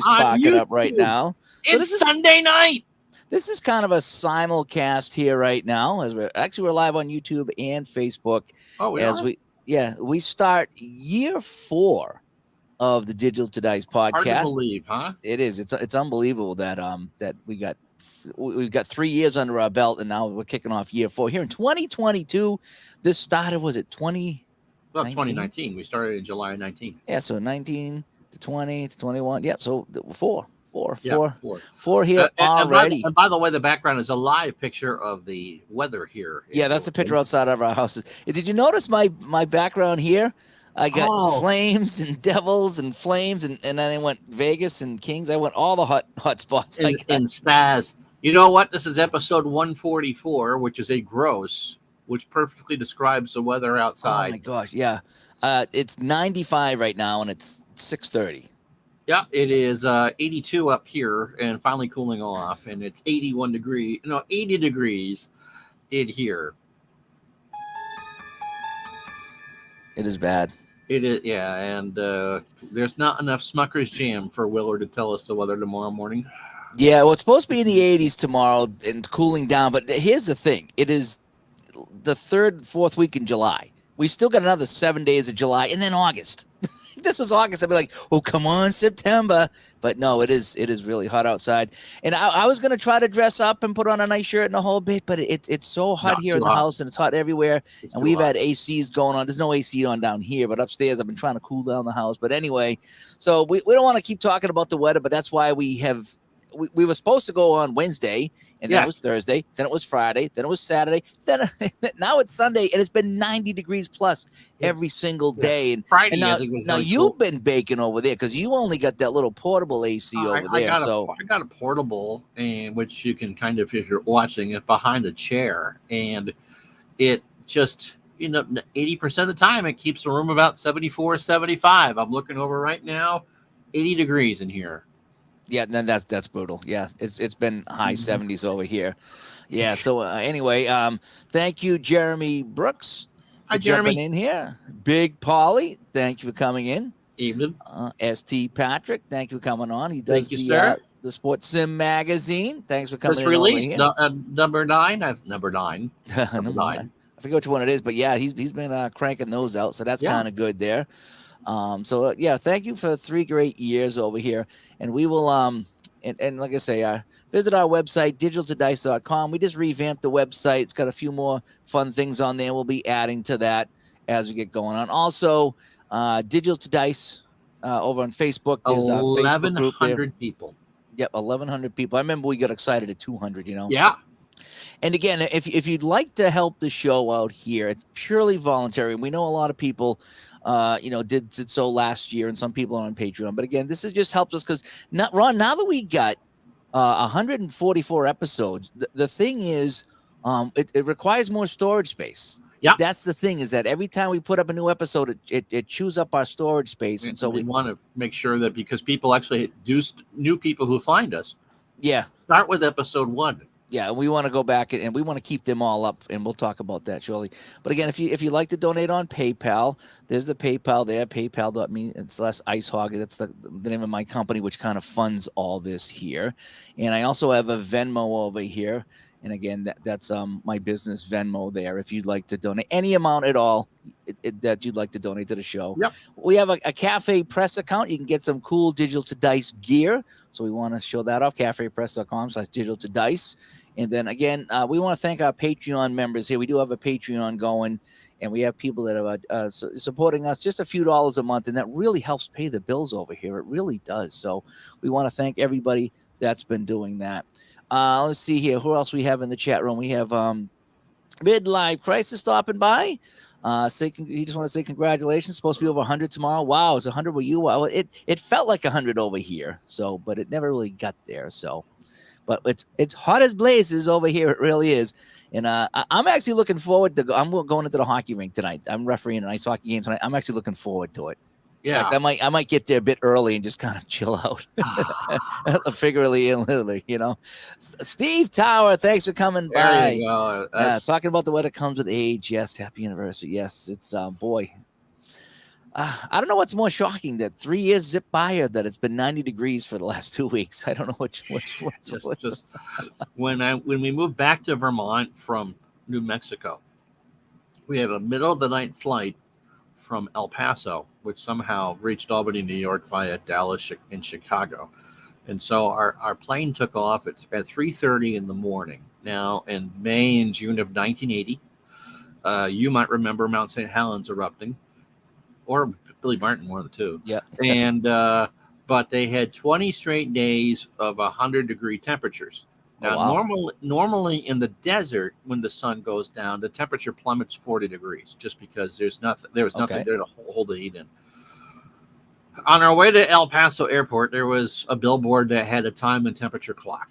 Spark it up right now. So It's Sunday night. This is kind of a simulcast here right now, as we're live on YouTube and Facebook. Oh, we as are? we start year 4 of the Digital to Dice podcast. Hard to believe, huh? It is. It's unbelievable that we've got 3 years under our belt, and now we're kicking off year 4 here in 2022. This started, was it 20? Well, 2019. We started in July 19. Yeah, so 19 to 20 to 21. Yep, so 4 here already. And by the way, the background is a live picture of the weather here. Yeah, that's a picture outside of our houses. Did you notice my background here? I got flames and devils and flames, and then I went Vegas and Kings. I went all the hot spots. And stars. You know what? This is episode 144, which is a gross, which perfectly describes the weather outside. Oh my gosh, yeah. It's 95 right now, and it's 6:30. Yeah, it is 82 up here and finally cooling off, and it's 80 degrees in here. It is bad. It is, yeah, and there's not enough Smucker's Jam for Willard to tell us the weather tomorrow morning. Yeah, well, it's supposed to be in the 80s tomorrow and cooling down, but here's the thing. It is the 3rd, 4th week in July. We still got another 7 days of July, and then August. If this was August, I'd be like, oh, come on, September. But no, it is really hot outside. And I was going to try to dress up and put on a nice shirt and a whole bit, but it's so hot here in the house, and it's hot everywhere. And we've had ACs going on. There's no AC on down here, but upstairs I've been trying to cool down the house. But anyway, so we don't want to keep talking about the weather, but that's why we were supposed to go on Wednesday, and then it was Thursday, then it was Friday, then it was Saturday, then now it's Sunday, and it's been 90 degrees plus every single day. And Friday, and now you've been baking over there because you only got that little portable AC over there. I got a portable, and which you can kind of, if you're watching it, behind the chair, and it just 80% of the time it keeps the room about 74, 75. I'm looking over right now, 80 degrees in here. Yeah, then that's brutal. Yeah, it's been high 70s over here. Yeah. So anyway, thank you, Jeremy Brooks, for jumping in here. Big Polly, thank you for coming in. Evening. St. Patrick, thank you for coming on. He does the Sports Sim magazine. Thanks for coming. Just released number 9. Number 9. Number 9. I forget which one it is, but yeah, he's been cranking those out, so that's kind of good there. So thank you for 3 great years over here, and we will and like I say, visit our website digitaltodice.com. We just revamped the website. It's got a few more fun things on there. We'll be adding to that as we get going on. Also, Digital to Dice over on Facebook. There's 1,100 people. Yep, 1,100 people. I remember we got excited at 200. Yeah. And again, if you'd like to help the show out here, it's purely voluntary. We know a lot of people did so last year, and some people are on Patreon. But again, this just helps us because now that we got 144 episodes, the thing is, it requires more storage space. Yeah, that's the thing, is that every time we put up a new episode, it chews up our storage space, and so we want to make sure that, because people actually new people who find us. Yeah, start with episode 1. Yeah, we want to go back and we want to keep them all up, and we'll talk about that shortly. But again, if you like to donate on PayPal, there's the PayPal there, paypal.me/icehog. That's the name of my company, which kind of funds all this here. And I also have a Venmo over here. And again, that's my business Venmo there. If you'd like to donate any amount at all that you'd like to donate to the show. Yep. We have a Cafe Press account. You can get some cool Digital to Dice gear. So we want to show that off, cafepress.com/digital to dice. And then again, we want to thank our Patreon members here. We do have a Patreon going, and we have people that are supporting us just a few dollars a month, and that really helps pay the bills over here. It really does. So we want to thank everybody that's been doing that. Let's see here. Who else we have in the chat room? We have Midlife Crisis stopping by. He just want to say congratulations. Supposed to be over 100 tomorrow. Wow, it's 100 with you. Wow, it felt like 100 over here. So, but it never really got there. So, but it's hot as blazes over here. It really is. And I'm actually looking forward to. I'm going into the hockey rink tonight. I'm refereeing an ice hockey game tonight. I'm actually looking forward to it. Yeah, in fact, I might get there a bit early and just kind of chill out, figuratively and literally. Steve Tower, thanks for coming by. There you go. Talking about the weather comes with age. Yes, happy anniversary. Yes, it's boy. I don't know what's more shocking, that 3 years zip by, or that it's been 90 degrees for the last 2 weeks. I don't know Just when we moved back to Vermont from New Mexico, we had a middle of the night flight from El Paso, which somehow reached Albany, New York via Dallas and Chicago. And so our plane took off at 3:30 in the morning. Now, in May and June of 1980, you might remember Mount St. Helens erupting, or Billy Martin, one of the two. Yeah. And but they had 20 straight days of 100-degree temperatures. Now, normally in the desert, when the sun goes down, the temperature plummets 40 degrees, just because there was nothing there to hold the heat in. On our way to El Paso Airport, there was a billboard that had a time and temperature clock.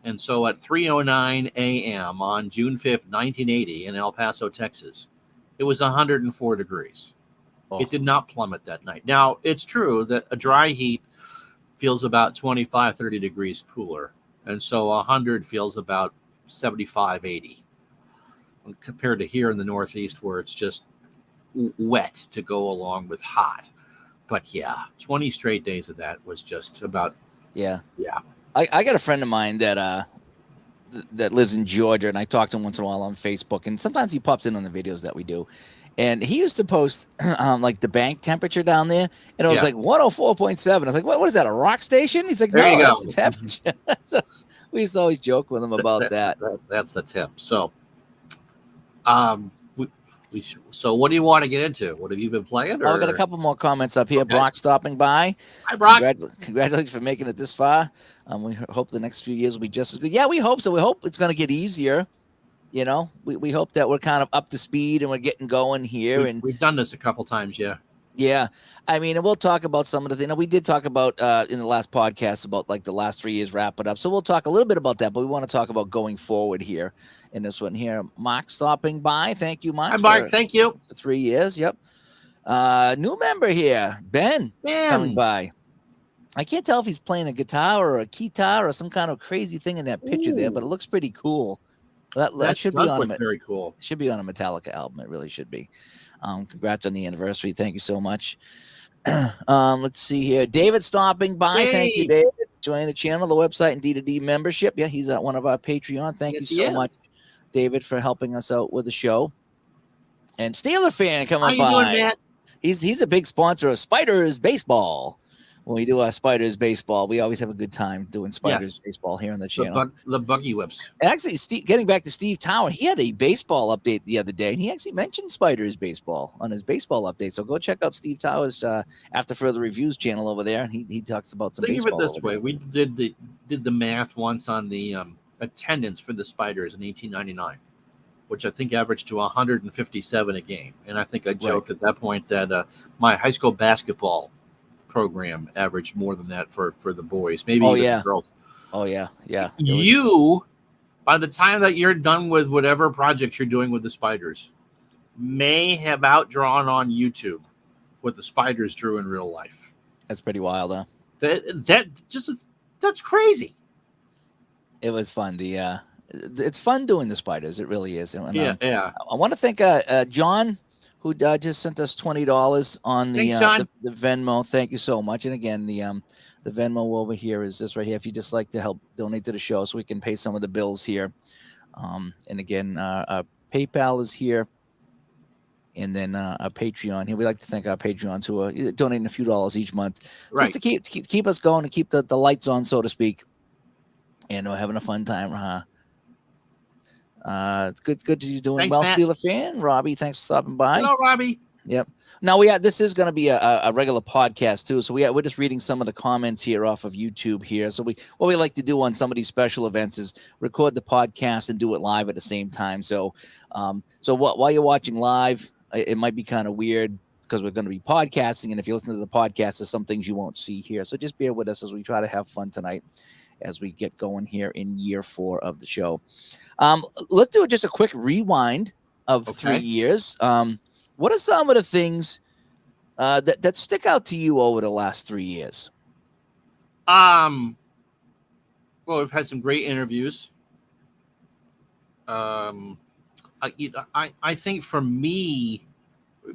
And so at 3:09 a.m. on June 5th, 1980, in El Paso, Texas, it was 104 degrees. Oh. It did not plummet that night. Now, it's true that a dry heat feels about 25, 30 degrees cooler. And so 100 feels about 75, 80. Compared to here in the Northeast, where it's just wet to go along with hot. But yeah, 20 straight days of that was just about. Yeah. Yeah. I got a friend of mine that that lives in Georgia, and I talk to him once in a while on Facebook, and sometimes he pops in on the videos that we do. And he used to post like the bank temperature down there, and it was like 104.7. I was like, what is that, a rock station? He's like, there no, you that's go. the temperature. So we used to always joke with him about that. That's the tip. So, so what do you want to get into? What have you been playing? I got a couple more comments up here. Okay. Brock stopping by. Hi, Brock. Congratulations for making it this far. We hope the next few years will be just as good. Yeah, we hope so. We hope it's going to get easier. You know, we hope that we're kind of up to speed and we're getting going here. We've done this a couple times, yeah. Yeah. I mean, and we'll talk about some of the things. We did talk about in the last podcast about like the last 3 years, wrap it up. So we'll talk a little bit about that, but we want to talk about going forward here in this one here. Mark stopping by. Thank you, Mark. Hi, Mark. Thank you. 3 years. Yep. New member here, Ben, coming by. I can't tell if he's playing a guitar or a guitar or some kind of crazy thing in that picture there, but it looks pretty cool. That should be on very cool. Should be on a Metallica album. It really should be. Congrats on the anniversary. Thank you so much. Let's see here. David stopping by. Hey. Thank you, David. Join the channel, the website, and D2D membership. Yeah, he's one of our Patreon. Thank you so much, David, for helping us out with the show. And Steeler fan coming by. How you doing, Matt? He's a big sponsor of Spiders Baseball. When we do our Spiders Baseball, we always have a good time doing Spiders Baseball here on the channel. The Buggy Whips. And actually, getting back to Steve Tower, he had a baseball update the other day, and he actually mentioned Spiders Baseball on his baseball update. So go check out Steve Tower's After Further Reviews channel over there, and he talks about some baseball. Think of it this way: we did the math once on the attendance for the Spiders in 1899, which I think averaged to 157 a game. And I think I joked at that point that my high school basketball program averaged more than that for the boys, maybe even the girls. Oh yeah. You, by the time that you're done with whatever project you're doing with the Spiders, may have outdrawn on YouTube what the Spiders drew in real life. That's pretty wild, huh? That's crazy. It was fun. It's fun doing the Spiders. It really is. And, yeah. I want to thank John, who just sent us $20 on the Venmo. Thank you so much. And again, the Venmo over here is this right here. If you just like to help donate to the show so we can pay some of the bills here. And again, PayPal is here. And then our Patreon here. We like to thank our Patreons who are donating a few dollars each month. Just to keep us going and keep the lights on, so to speak. And we're having a fun time, it's good to you doing. Thanks, well, Matt. Steeler fan. Robbie, thanks for stopping by. Hello, Robbie. Yep. Now this is going to be a regular podcast too. So we're just reading some of the comments here off of YouTube here. So what we like to do on some of these special events is record the podcast and do it live at the same time. So while you're watching live, it might be kind of weird because we're going to be podcasting. And if you listen to the podcast, there's some things you won't see here. So just bear with us as we try to have fun tonight as we get going here in year 4 of the show. Let's do just a quick rewind of 3 years. What are some of the things that stick out to you over the last 3 years? Well, we've had some great interviews. I think for me,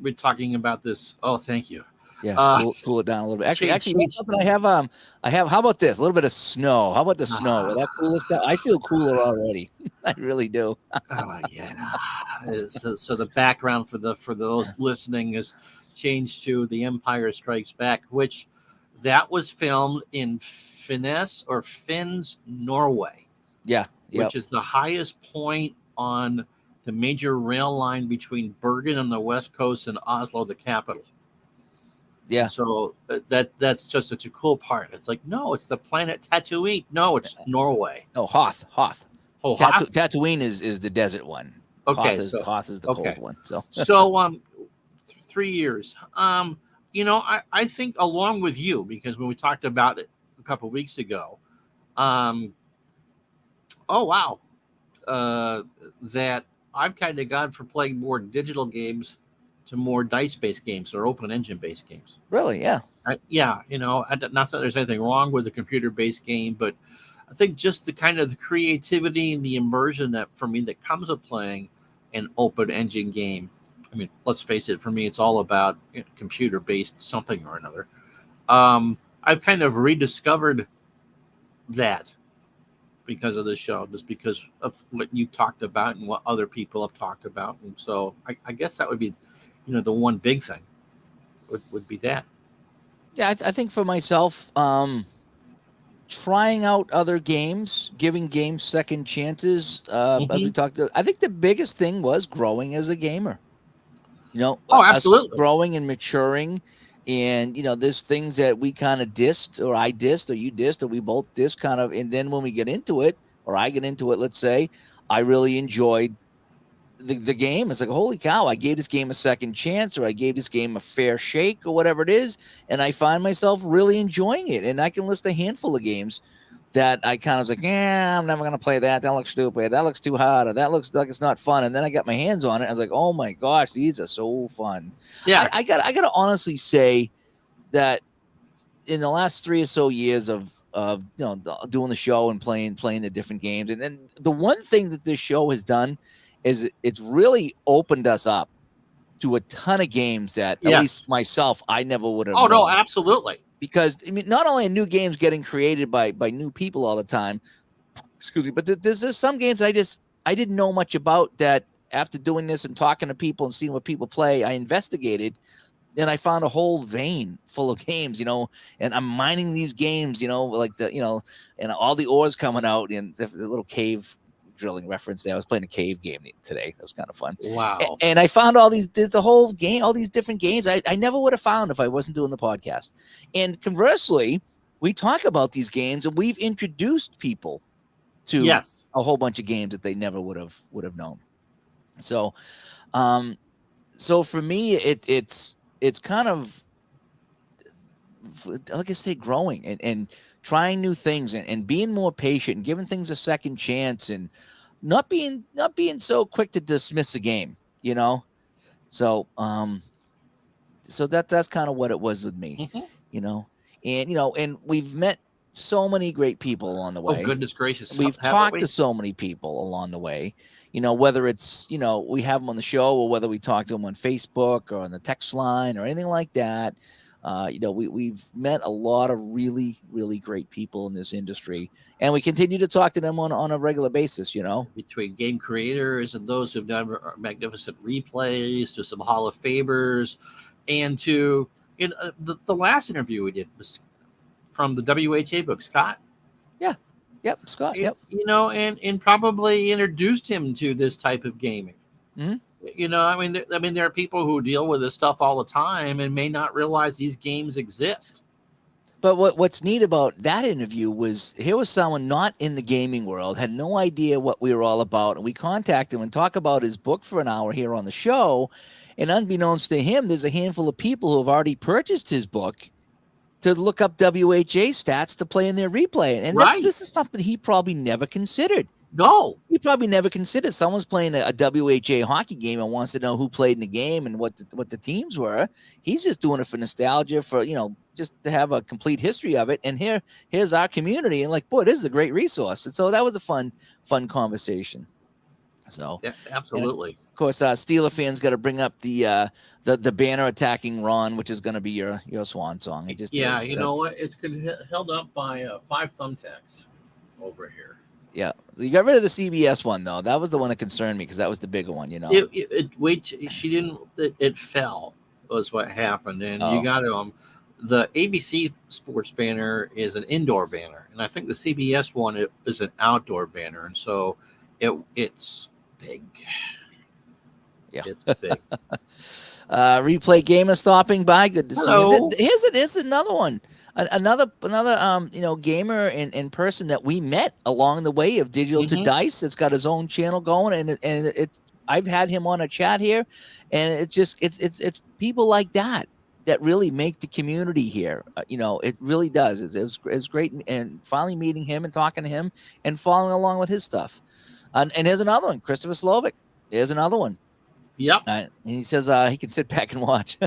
we're talking about this. Oh, thank you. Yeah, Uh, cool it down a little bit. Actually, change, you know change. something? I have. How about this? A little bit of snow. How about the snow? Will that cool us down? I feel cooler already. I really do. Oh yeah. So the background for those listening is changed to The Empire Strikes Back, which that was filmed in Finns, Norway, Yeah. Yep. which is the highest point on the major rail line between Bergen on the west coast and Oslo, the capital. Yeah. And so that's just such a cool part. It's like, no, it's the planet Tatooine. No, it's Norway. No, Hoth. Oh, Hoth? Tatooine is the desert one. Okay, Hoth is the cold okay. one. So So 3 years. I think along with you, because when we talked about it a couple of weeks ago, oh wow, that I've kind of gone from playing more digital games to more dice-based games or open engine-based games. really, yeah. Yeah, not that there's anything wrong with a computer-based game, but I think just the kind of the creativity and the immersion that for me that comes with playing an open engine game. I mean, let's face it, for me, it's all about computer-based something or another. I've kind of rediscovered that because of the show, just because of what you talked about and what other people have talked about. And so I guess that would be, the one big thing would be that. Yeah, I think for myself, trying out other games, giving games second chances. As we talked, I think the biggest thing was growing as a gamer. Oh, us absolutely. growing and maturing, and there's things that we kind of dissed, or I dissed, or you dissed, or we both dissed, kind of. And then when we get into it, or I get into it, let's say, I really enjoyed the game. It's like, holy cow, I gave this game a second chance, or I gave this game a fair shake, or whatever it is, and I find myself really enjoying it. And I can list a handful of games that I kind of was like, yeah, I'm never going to play that. That looks stupid. That looks too hard. Or that looks like it's not fun. And then I got my hands on it. I was like, oh my gosh, these are so fun. Yeah. I got to honestly say that in the last 3 or so years of doing the show and playing the different games, and then the one thing that this show has done is it's really opened us up to a ton of games that at least myself, I never would have. Oh, no, absolutely. Because I mean, not only are new games getting created by new people all the time, excuse me, but there's some games that I didn't know much about, that after doing this and talking to people and seeing what people play, I investigated, and I found a whole vein full of games, and I'm mining these games, like and all the ores coming out, and the little cave drilling reference there. I was playing a cave game today. That was kind of fun. Wow. And I found there's the whole game, all these different games I never would have found if I wasn't doing the podcast. And conversely, we talk about these games, and we've introduced people to a whole bunch of games that they never would have known. So, so for me, it's kind of, like I say, growing and trying new things, and being more patient, and giving things a second chance, and not being so quick to dismiss a game, So, so that's kind of what it was with me, and we've met so many great people along the way. Oh, goodness gracious. We've talked to so many people along the way, whether it's, we have them on the show, or whether we talk to them on Facebook or on the text line or anything like that. We've met a lot of really, really great people in this industry, and we continue to talk to them on a regular basis, Between game creators and those who've done magnificent replays, to some Hall of Famers, and to the last interview we did was from the WHA book, Scott. Yeah. Yep. Scott. Yep. And probably introduced him to this type of gaming. Mm-hmm. There are people who deal with this stuff all the time and may not realize these games exist. But what's neat about that interview was, here was someone not in the gaming world, had no idea what we were all about, and we contacted him and talk about his book for an hour here on the show. And unbeknownst to him, there's a handful of people who have already purchased his book to look up WHA stats to play in their replay. And this is something he probably never considered. No. He probably never considered someone's playing a WHA hockey game and wants to know who played in the game and what the teams were. He's just doing it for nostalgia, for, just to have a complete history of it. And here's our community. And like, boy, this is a great resource. And so that was a fun conversation. So yeah, absolutely. course, Steeler fans got to bring up the banner attacking Ron, which is going to be your swan song. It just Yeah, is. you know what? It's held up by 5 thumbtacks over here. Yeah, so you got rid of the CBS one though. That was the one that concerned me because that was the bigger one. She didn't. It fell. Was what happened, and you Oh. got to the ABC Sports banner is an indoor banner, and I think the CBS one is an outdoor banner, and so it's big. Yeah, it's big. Replay Gamer stopping by. Good to Hello. see you. Here's another one. Another gamer in person that we met along the way of Digital to Dice. It's got his own channel going, and it's I've had him on a chat here, and it's people like that really make the community here. It really does. It was great, and finally meeting him and talking to him and following along with his stuff. And here's another one, Christopher Slovic. Here's another one. Yep. And he says he can sit back and watch.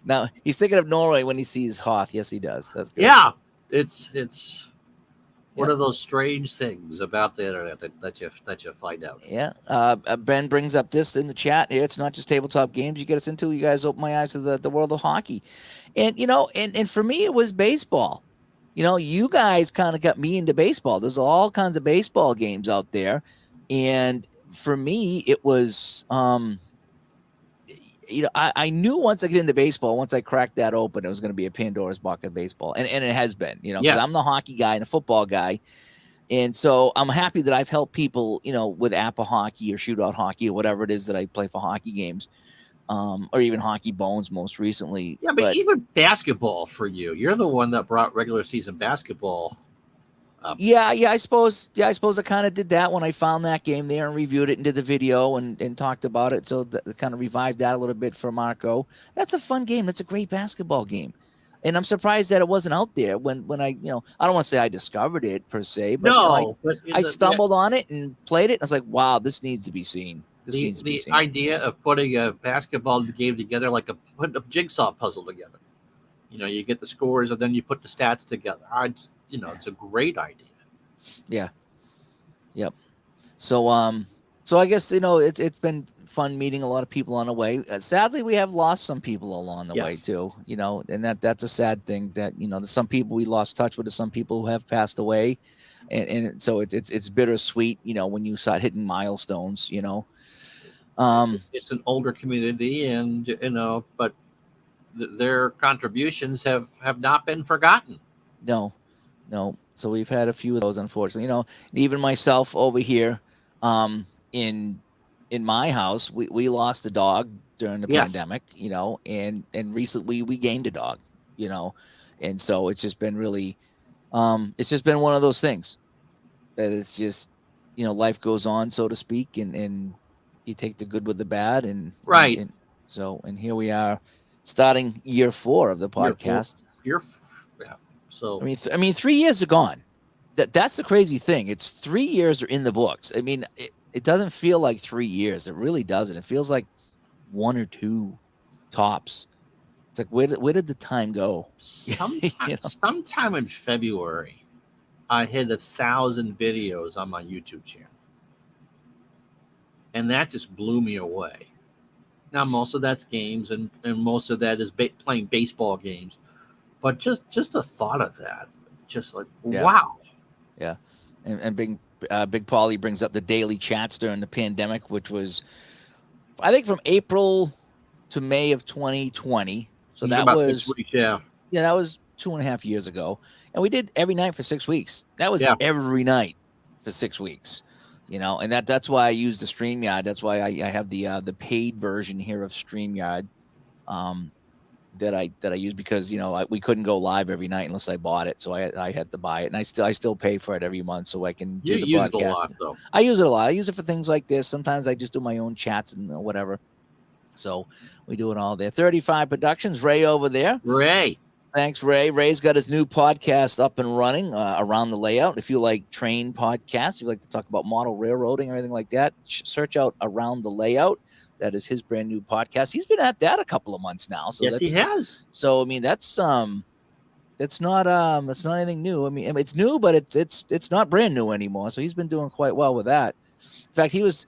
Now he's thinking of Norway when he sees Hoth. Yes, he does. That's good. Yeah, it's one of those strange things about the internet that you find out. Yeah. Ben brings up this in the chat here. It's not just tabletop games you get us into. You guys open my eyes to the world of hockey, and and for me it was baseball. You guys kind of got me into baseball. There's all kinds of baseball games out there, and for me, it was, I knew once I get into baseball, once I cracked that open, it was going to be a Pandora's box of baseball. And it has been, because I'm the hockey guy and a football guy. And so I'm happy that I've helped people, with Apple hockey or shootout hockey or whatever it is that I play for hockey games, or even Hockey Bones most recently. Yeah, but even basketball for you. You're the one that brought regular season basketball. Yeah, I suppose I kind of did that when I found that game there and reviewed it and did the video and talked about it. So that kind of revived that a little bit for Marco. That's a fun game. That's a great basketball game. And I'm surprised that it wasn't out there when I, I don't want to say I discovered it per se, but, I stumbled on it and played it. And I was like, wow, this needs to be seen. The idea of putting a basketball game together, like putting a jigsaw puzzle together. You get the scores and then you put the stats together. It's a great idea. Yeah. Yep. So I guess, it's been fun meeting a lot of people on the way. Sadly, we have lost some people along the way too, and that's a sad thing that, there's some people we lost touch with, some people who have passed away. And so it's bittersweet, when you start hitting milestones, it's an older community and, but their contributions have not been forgotten. No. So we've had a few of those, unfortunately. Even myself over here, in my house, we lost a dog during the pandemic, and recently we gained a dog, and so it's just been really, it's just been one of those things that it's just, life goes on, so to speak, and you take the good with the bad, and right. And here we are, starting year 4 of the podcast. Yeah. So I mean, 3 years are gone. That's the crazy thing. It's 3 years are in the books. I mean, it doesn't feel like 3 years. It really doesn't. It feels like 1 or 2 tops. It's like, where did the time go? Sometime in February, I hit 1,000 videos on my YouTube channel, and that just blew me away. Now, most of that's games, and most of that is playing baseball games. But just the thought of that, just like, wow. Yeah. And Big Paulie brings up the daily chats during the pandemic, which was, I think, from April to May of 2020. So that was 6 weeks, yeah. Yeah, that was 2.5 years ago. And we did every night for 6 weeks. That was every night for 6 weeks. And that's why I use the StreamYard. That's why I have the paid version here of StreamYard. That I use because we couldn't go live every night unless I bought it, so I had to buy it, and I still pay for it every month so I can do the broadcast. It a lot, though. I use it a lot. I use it for things like this. Sometimes I just do my own chats and whatever. So we do it all there. 35 Productions, Ray over there. Ray, thanks, Ray. Ray's got his new podcast up and running, Around the Layout. If you like train podcasts, you like to talk about model railroading or anything like that, search out Around the Layout. That is his brand new podcast. He's been at that a couple of months now. So yes, he has. So, I mean, that's It's not anything new. I mean, it's new, but it's not brand new anymore. So he's been doing quite well with that. In fact, he was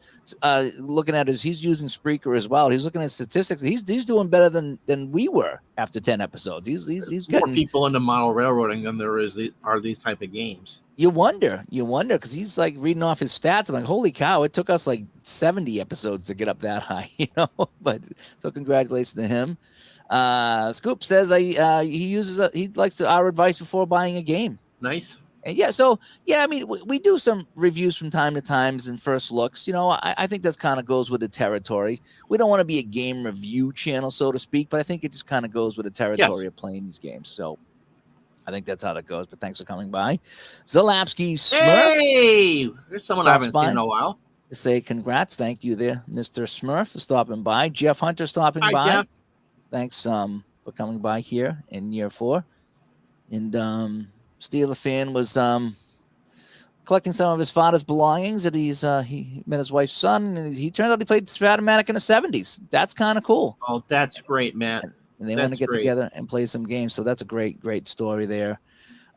looking at he's using Spreaker as well. He's looking at statistics. He's doing better than we were after 10 episodes. He's More getting. people into model railroading than there are these type of games. You wonder, because he's like reading off his stats. I'm like, holy cow! It took us like 70 episodes to get up that high, But so congratulations to him. Scoop says he likes our advice before buying a game. Nice. And I mean, we do some reviews from time to times and first looks. I think that's kind of goes with the territory. We don't want to be a game review channel, so to speak, but I think it just kind of goes with the territory of playing these games. So I think that's how that goes. But thanks for coming by, Zalapsky Smurf. Hey, there's someone I haven't seen in a while. To say congrats, thank you there, Mr. Smurf, for stopping by. Jeff Hunter stopping by. Hi, Jeff. Thanks for coming by here in year 4. And Steeler fan was collecting some of his father's belongings that he met his wife's son, and he turned out he played Stratomatic in the 70s. That's kind of cool. Oh, that's great, Matt. And they want to get together and play some games. So that's a great story there.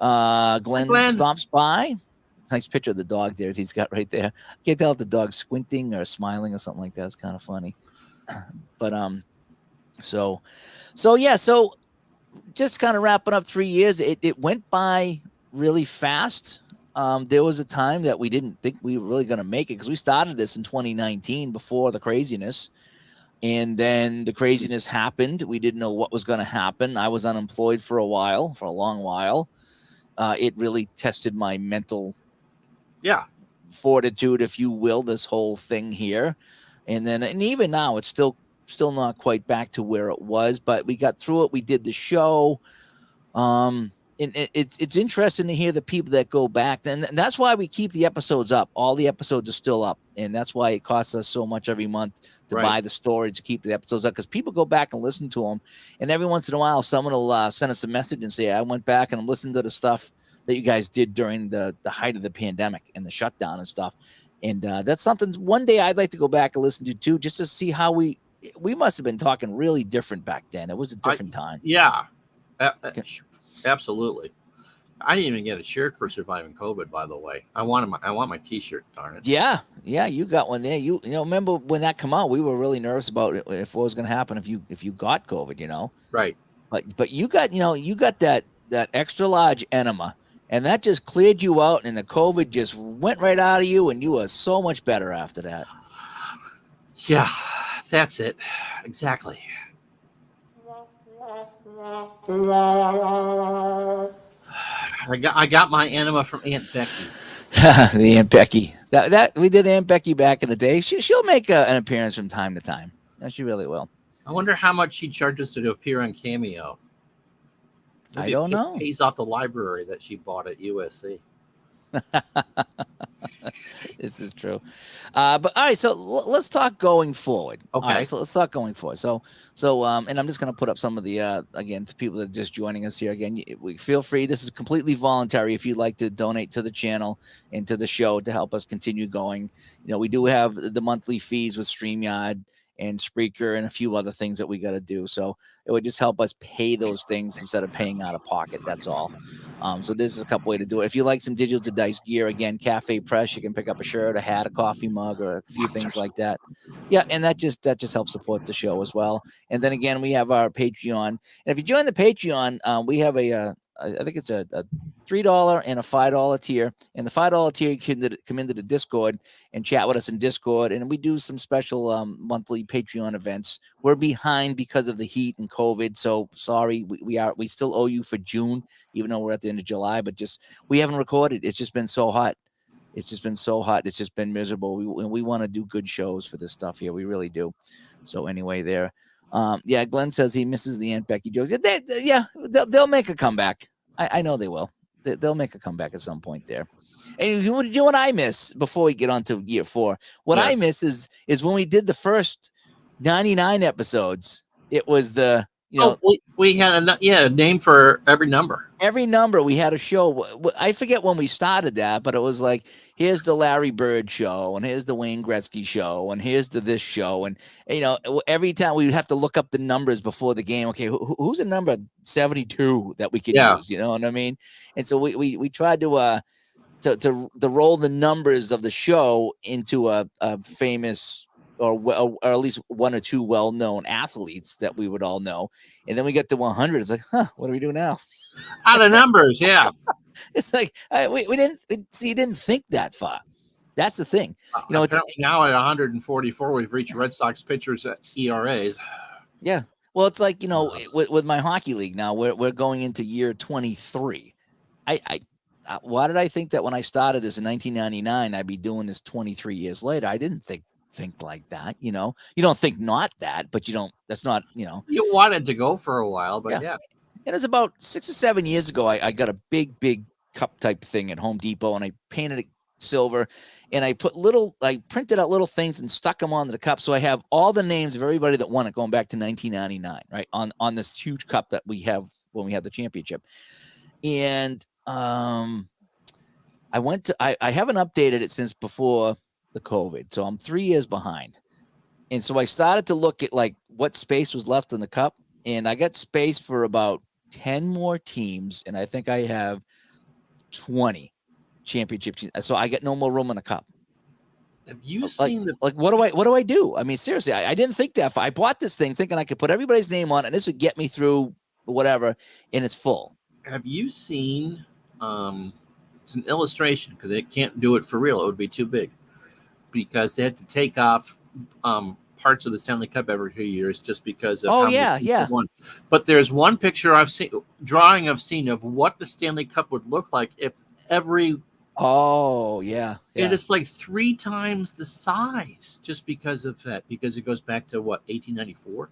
Glenn stops by. Nice picture of the dog there that he's got right there. I can't tell if the dog's squinting or smiling or something like that. It's kind of funny. But so just kind of wrapping up 3 years. It went by really fast. There was a time that we didn't think we were really going to make it because we started this in 2019 before the craziness. And then the craziness happened. We didn't know what was going to happen. I was unemployed for a long while. It really tested my mental fortitude, if you will, this whole thing here. And even now, it's still not quite back to where it was, but we got through it. We did the show. And it's interesting to hear the people that go back. And that's why we keep the episodes up. All the episodes are still up. And that's why it costs us so much every month to buy the storage to keep the episodes up. Because people go back and listen to them. And every once in a while, someone will send us a message and say, I went back and listened to the stuff that you guys did during the height of the pandemic and the shutdown and stuff. And that's something one day I'd like to go back and listen to too, just to see how we must have been talking really different back then. It was a different time. Yeah, absolutely. I didn't even get a shirt for surviving COVID, by the way. I want my T-shirt, darn it. Yeah, you got one there. You remember when that came out? We were really nervous about it, if what was going to happen if you got COVID. Right. But you got that extra large enema, and that just cleared you out, and the COVID just went right out of you, and you were so much better after that. Yeah, that's it. Exactly. I got my enema from Aunt Becky. The Aunt Becky. That we did Aunt Becky back in the day. She'll make an appearance from time to time. No, she really will. I wonder how much she charges to appear on Cameo. Maybe I don't know. It pays off the library that she bought at USC. This is true. But all right, so let's talk going forward. Okay. All right, so let's talk going forward. So and I'm just going to put up some of the again, to people that are just joining us here. Again, we feel free. This is completely voluntary. If you'd like to donate to the channel and to the show to help us continue going, we do have the monthly fees with StreamYard and Spreaker and a few other things that we got to do. So it would just help us pay those things instead of paying out of pocket. That's all. So this is a couple ways to do it. If you like some Digital to Dice gear, again, Cafe Press, you can pick up a shirt, a hat, a coffee mug, or a few things like that. Yeah, and that just helps support the show as well. And then again, we have our Patreon. And if you join the Patreon, we have I think it's a $3 and a $5 tier. And the $5 tier, you can come into the Discord and chat with us in Discord. And we do some special monthly Patreon events. We're behind because of the heat and COVID. So sorry, we still owe you for June, even though we're at the end of July. But we haven't recorded. It's just been so hot. It's just been miserable. We want to do good shows for this stuff here. We really do. So anyway, there. Glenn says he misses the Aunt Becky jokes. They'll make a comeback. I know they will. They'll make a comeback at some point there. And you know what I miss before we get on to year 4? What I miss is when we did the first 99 episodes. It was the You know, we had a name for every number. every number we had a show. I forget when we started that, but it was like, here's the Larry Bird show, and here's the Wayne Gretzky show, and here's this show, and you know, every time we would have to look up the numbers before the game. Okay, who's a number 72 that we could Yeah. use? You know what I mean? And so we tried to roll the numbers of the show into a famous or at least one or two well-known athletes that we would all know. And then we get to 100. It's like, what do we do now? Out of numbers, yeah. It's like we didn't see. You didn't think that far. That's the thing. You know, apparently now at 144, we've reached Red Sox pitchers at ERAs. Yeah. Well, it's like, you know, with my hockey league now, we're going into year 23. Why did I think that when I started this in 1999, I'd be doing this 23 years later? I didn't think like that. You know, you don't think not that, but you don't. That's not, you know. You wanted to go for a while, but yeah. It was about 6 or 7 years ago. I got a big cup type thing at Home Depot, and I painted it silver, and I printed out little things and stuck them onto the cup. So I have all the names of everybody that won it going back to 1999, right? On this huge cup that we have when we had the championship. And I haven't updated it since before the COVID. So I'm 3 years behind. And so I started to look at like what space was left in the cup, and I got space for about 10 more teams, and I think I have 20 championship teams. So I get no more room in the cup. Have you seen what do I do? I mean, seriously, I didn't think that far. I bought this thing thinking I could put everybody's name on it, and this would get me through whatever, and it's full. Have you seen it's an illustration because they can't do it for real. It would be too big because they had to take off parts of the Stanley Cup every 2 years just because of won. But there's one picture I've seen of what the Stanley Cup would look like if every and it's like 3 times the size just because of that, because it goes back to what, 1894.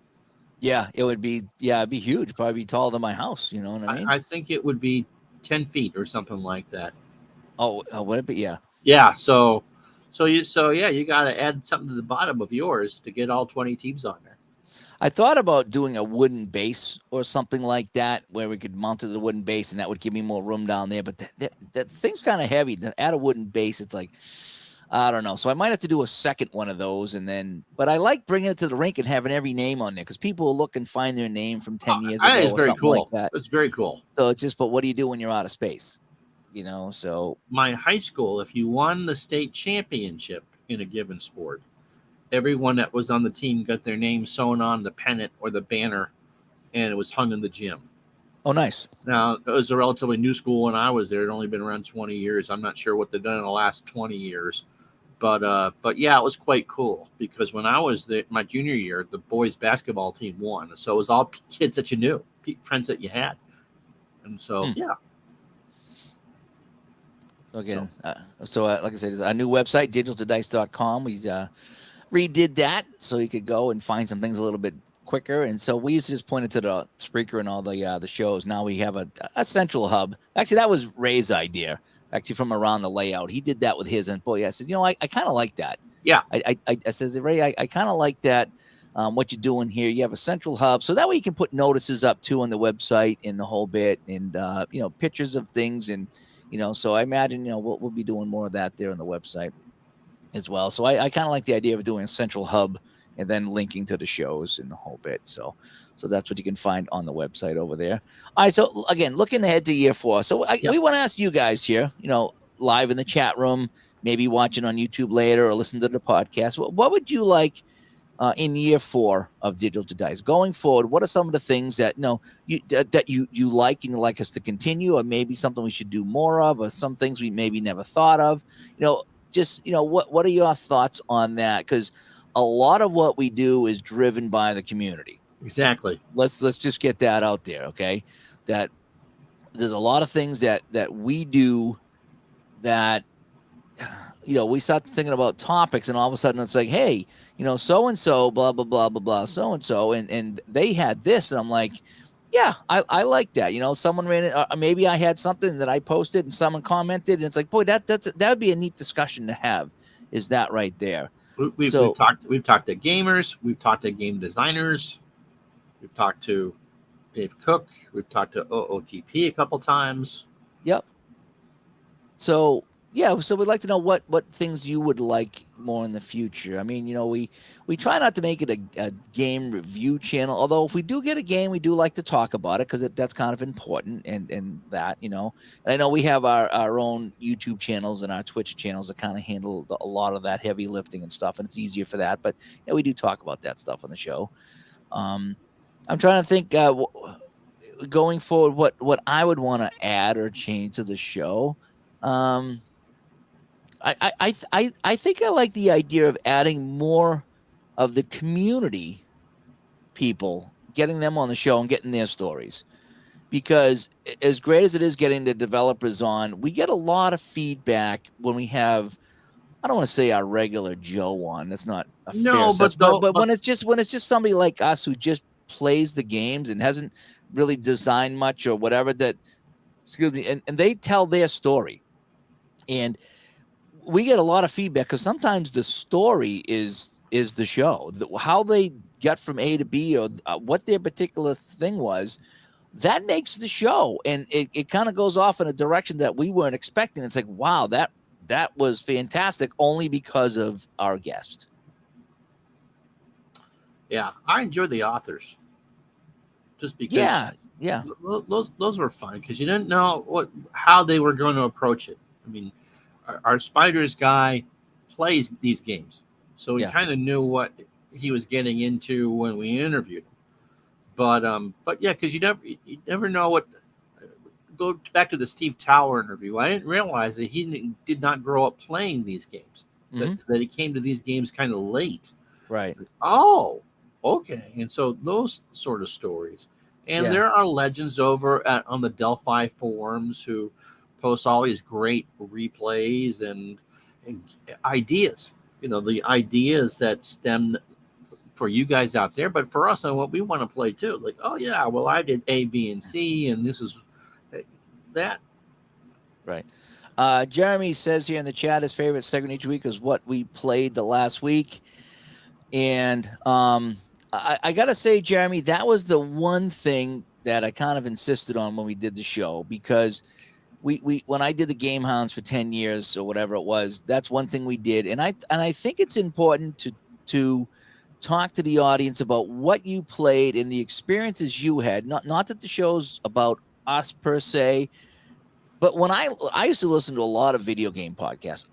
It would be it'd be huge, probably be taller than my house, you know what I mean? I think it would be 10 feet or something like that. Would it be? You got to add something to the bottom of yours to get all 20 teams on there. I thought about doing a wooden base or something like that where we could mount it to the wooden base, and that would give me more room down there. But that thing's kind of heavy. To add a wooden base, it's like, I don't know. So I might have to do a second one of those. But I like bringing it to the rink and having every name on there because people will look and find their name from 10 years ago or something cool. like that. It's very cool. So it's just, but what do you do when you're out of space? You know, so my high school, if you won the state championship in a given sport, everyone that was on the team got their name sewn on the pennant or the banner, and it was hung in the gym. Oh, nice. Now, it was a relatively new school when I was there. It had only been around 20 years. I'm not sure what they've done in the last 20 years. But yeah, it was quite cool because when I was there, my junior year, the boys basketball team won. So it was all kids that you knew, friends that you had. And so, yeah. Again, like I said, it's our new website, digitaltodice.com. We redid that so you could go and find some things a little bit quicker. And so we used to just point it to the Spreaker and all the shows. Now we have a central hub. Actually, that was Ray's idea, actually, from around the layout. He did that with his. And boy, I said, I kind of like that. Yeah. I said, Ray, I kind of like that, what you're doing here. You have a central hub. So that way you can put notices up, too, on the website and the whole bit and, pictures of things and, so I imagine, we'll be doing more of that there on the website as well. So I kind of like the idea of doing a central hub and then linking to the shows and the whole bit. So that's what you can find on the website over there. All right. So again, looking ahead to year 4. So we want to ask you guys here, live in the chat room, maybe watching on YouTube later or listen to the podcast. What would you like in year 4 of Digital to Dice going forward? What are some of the things that you like and you like us to continue, or maybe something we should do more of, or some things we maybe never thought of? What are your thoughts on that? Because a lot of what we do is driven by the community. Exactly. Let's just get that out there, okay? That there's a lot of things that we do that we start thinking about topics, and all of a sudden it's like, hey, so-and-so, blah, blah, blah, blah, blah, so-and-so, and they had this, and I'm like, yeah, I like that. Someone ran it, maybe I had something that I posted and someone commented, and it's like, boy, that would be a neat discussion to have, is that right there. We've talked to gamers, we've talked to game designers, we've talked to Dave Cook. We've talked to OOTP a couple times. Yep. So yeah, so we'd like to know what things you would like more in the future. I mean, we try not to make it a game review channel. Although if we do get a game, we do like to talk about it because that's kind of important. And that And I know we have our own YouTube channels and our Twitch channels that kind of handle a lot of that heavy lifting and stuff, and it's easier for that. But we do talk about that stuff on the show. I'm trying to think going forward what I would want to add or change to the show. Um, I think I like the idea of adding more of the community people, getting them on the show and getting their stories. Because as great as it is getting the developers on, we get a lot of feedback when we have, I don't want to say our regular Joe on. That's not a fair assessment. But when it's just somebody like us who just plays the games and hasn't really designed much or whatever, that excuse me, and they tell their story. And we get a lot of feedback because sometimes the story is the show, how they got from A to B, or what their particular thing was. That makes the show, and it kind of goes off in a direction that we weren't expecting. It's like, wow, that was fantastic, only because of our guest. Yeah, I enjoy the authors, just because. Yeah. Those were fun because you didn't know how they were going to approach it. I mean, our Spiders guy plays these games, so he kind of knew what he was getting into when we interviewed him. But yeah, because you never know what. Go back to the Steve Tower interview. I didn't realize that he did not grow up playing these games. That he came to these games kind of late. Right. Oh, okay. And so those sort of stories. And there are legends over on the Delphi forums who post all these great replays and ideas. The ideas that stem for you guys out there, but for us on what we want to play too. Like, oh yeah, well I did A, B, and C, and this is that. Right. Jeremy says here in the chat his favorite segment each week is what we played the last week. And I got to say, Jeremy, that was the one thing that I kind of insisted on when we did the show, because we when I did the Game Hounds for 10 years or whatever it was, that's one thing we did. And I think it's important to talk to the audience about what you played and the experiences you had. Not that the show's about us per se, but when I used to listen to a lot of video game podcasts,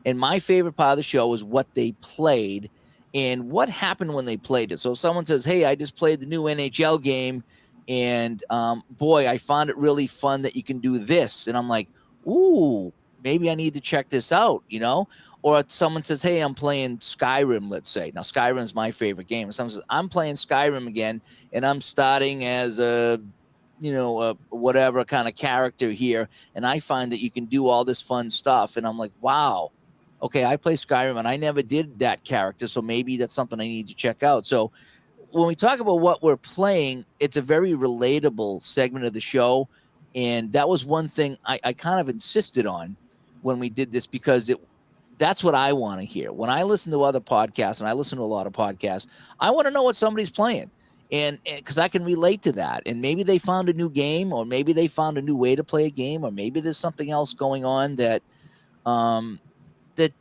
and my favorite part of the show was what they played and what happened when they played it. So if someone says, hey, I just played the new NHL game, and boy, I found it really fun that you can do this. And I'm like, ooh, maybe I need to check this out, Or someone says, hey, I'm playing Skyrim, let's say. Now, Skyrim is my favorite game. And someone says, I'm playing Skyrim again, and I'm starting as a whatever kind of character here. And I find that you can do all this fun stuff. And I'm like, wow, okay, I play Skyrim and I never did that character. So maybe that's something I need to check out. So when we talk about what we're playing, it's a very relatable segment of the show. And that was one thing I kind of insisted on when we did this, because that's what I want to hear. When I listen to other podcasts, and I listen to a lot of podcasts, I want to know what somebody's playing. And because I can relate to that. And maybe they found a new game, or maybe they found a new way to play a game, or maybe there's something else going on that that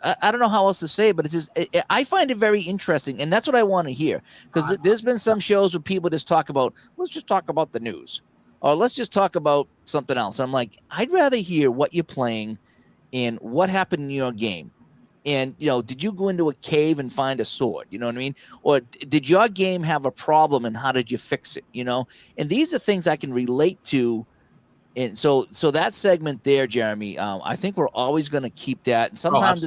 I don't know how else to say it, but it's just I find it very interesting, and that's what I want to hear. Because there's been some shows where people just talk about, let's just talk about the news, or let's just talk about something else. I'm like, I'd rather hear what you're playing and what happened in your game. And, did you go into a cave and find a sword? You know what I mean? Or did your game have a problem and how did you fix it? And these are things I can relate to. And so that segment there, Jeremy, I think we're always going to keep that. And sometimes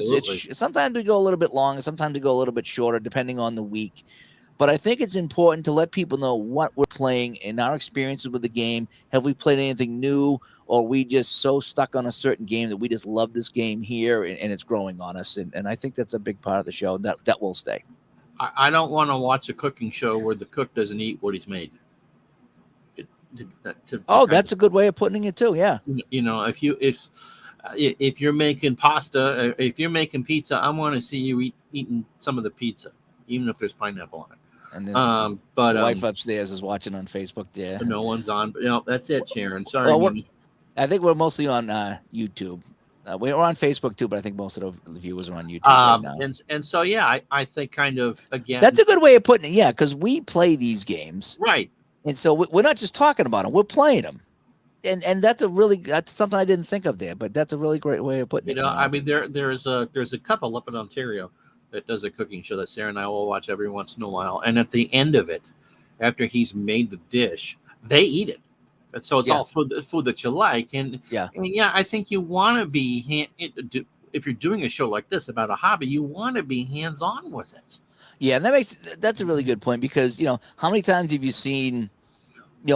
sometimes we go a little bit longer, sometimes we go a little bit shorter, depending on the week. But I think it's important to let people know what we're playing and our experiences with the game. Have we played anything new, or are we just so stuck on a certain game that we just love this game here and it's growing on us? And I think that's a big part of the show that will stay. I don't want to watch a cooking show where the cook doesn't eat what he's made. That's a good way of putting it too. Yeah. If you're making pasta, if you're making pizza, I want to see you eating some of the pizza, even if there's pineapple on it. And But the wife upstairs is watching on Facebook there. no one's on. But that's it, Sharon. Sorry, Well, Mimi. I think we're mostly on YouTube. We're on Facebook too, but I think most of the viewers are on YouTube right now. And so yeah, I think kind of again that's a good way of putting it. Yeah, because we play these games, right? And so we're not just talking about them; we're playing them. And that's something I didn't think of there, but that's a really great way of putting it. I mean, there's a couple up in Ontario that does a cooking show that Sarah and I will watch every once in a while, and at the end of it, after he's made the dish, they eat it. And so it's all food that you like, and I think you want to be if you're doing a show like this about a hobby, you want to be hands on with it. Yeah, and that's a really good point because how many times have you seen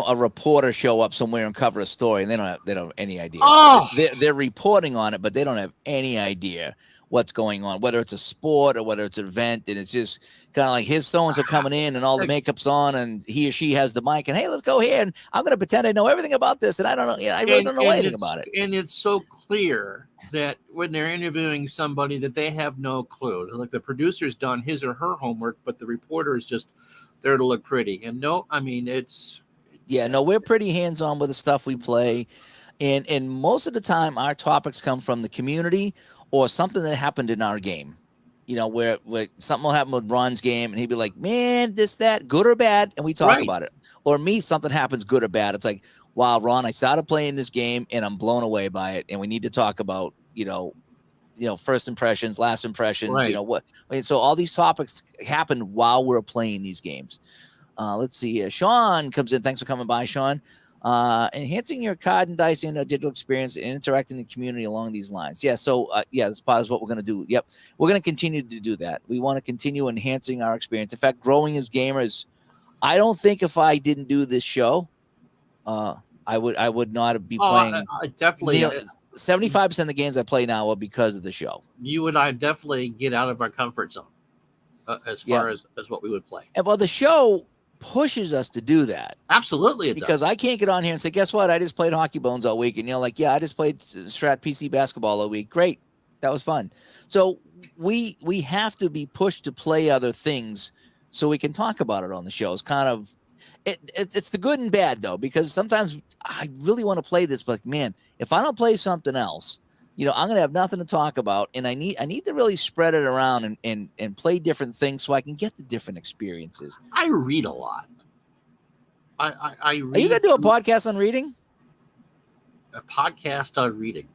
a reporter show up somewhere and cover a story and they don't have any idea. Oh. They're reporting on it, but they don't have any idea what's going on, whether it's a sport or whether it's an event. And it's just kind of like his so-and-so are coming in and all the makeup's on and he or she has the mic and, hey, let's go here. And I'm going to pretend I know everything about this. And I don't know. I really don't know anything about it. And it's so clear that when they're interviewing somebody that they have no clue. Like the producer's done his or her homework, but the reporter is just there to look pretty. And it's... Yeah, no, we're pretty hands-on with the stuff we play. And most of the time our topics come from the community or something that happened in our game. Where something will happen with Ron's game and he'd be like, man, this, that, good or bad, and we talk about it. Or me, something happens good or bad. It's like, wow, Ron, I started playing this game and I'm blown away by it. And we need to talk about, first impressions, last impressions, so all these topics happen while we're playing these games. Let's see here. Sean comes in. Thanks for coming by, Sean. Enhancing your card and dice and digital experience and interacting in the community along these lines. Yeah. So, this part is what we're going to do. Yep. We're going to continue to do that. We want to continue enhancing our experience. In fact, growing as gamers. I don't think if I didn't do this show, I would not be playing. Definitely. 75% of the games I play now are because of the show. You and I definitely get out of our comfort zone as far as what we would play. And the show pushes us to do that. Absolutely, because I can't get on here and say, guess what? I just played Hockey Bones all week. And I just played Strat PC basketball all week. Great. That was fun. So we have to be pushed to play other things so we can talk about it on the show. It's kind of it's the good and bad though, because sometimes I really want to play this, but man, if I don't play something else, I'm going to have nothing to talk about, and I need to really spread it around and play different things so I can get the different experiences. I read a lot. I read. Are you going to do a podcast on reading? A podcast on reading.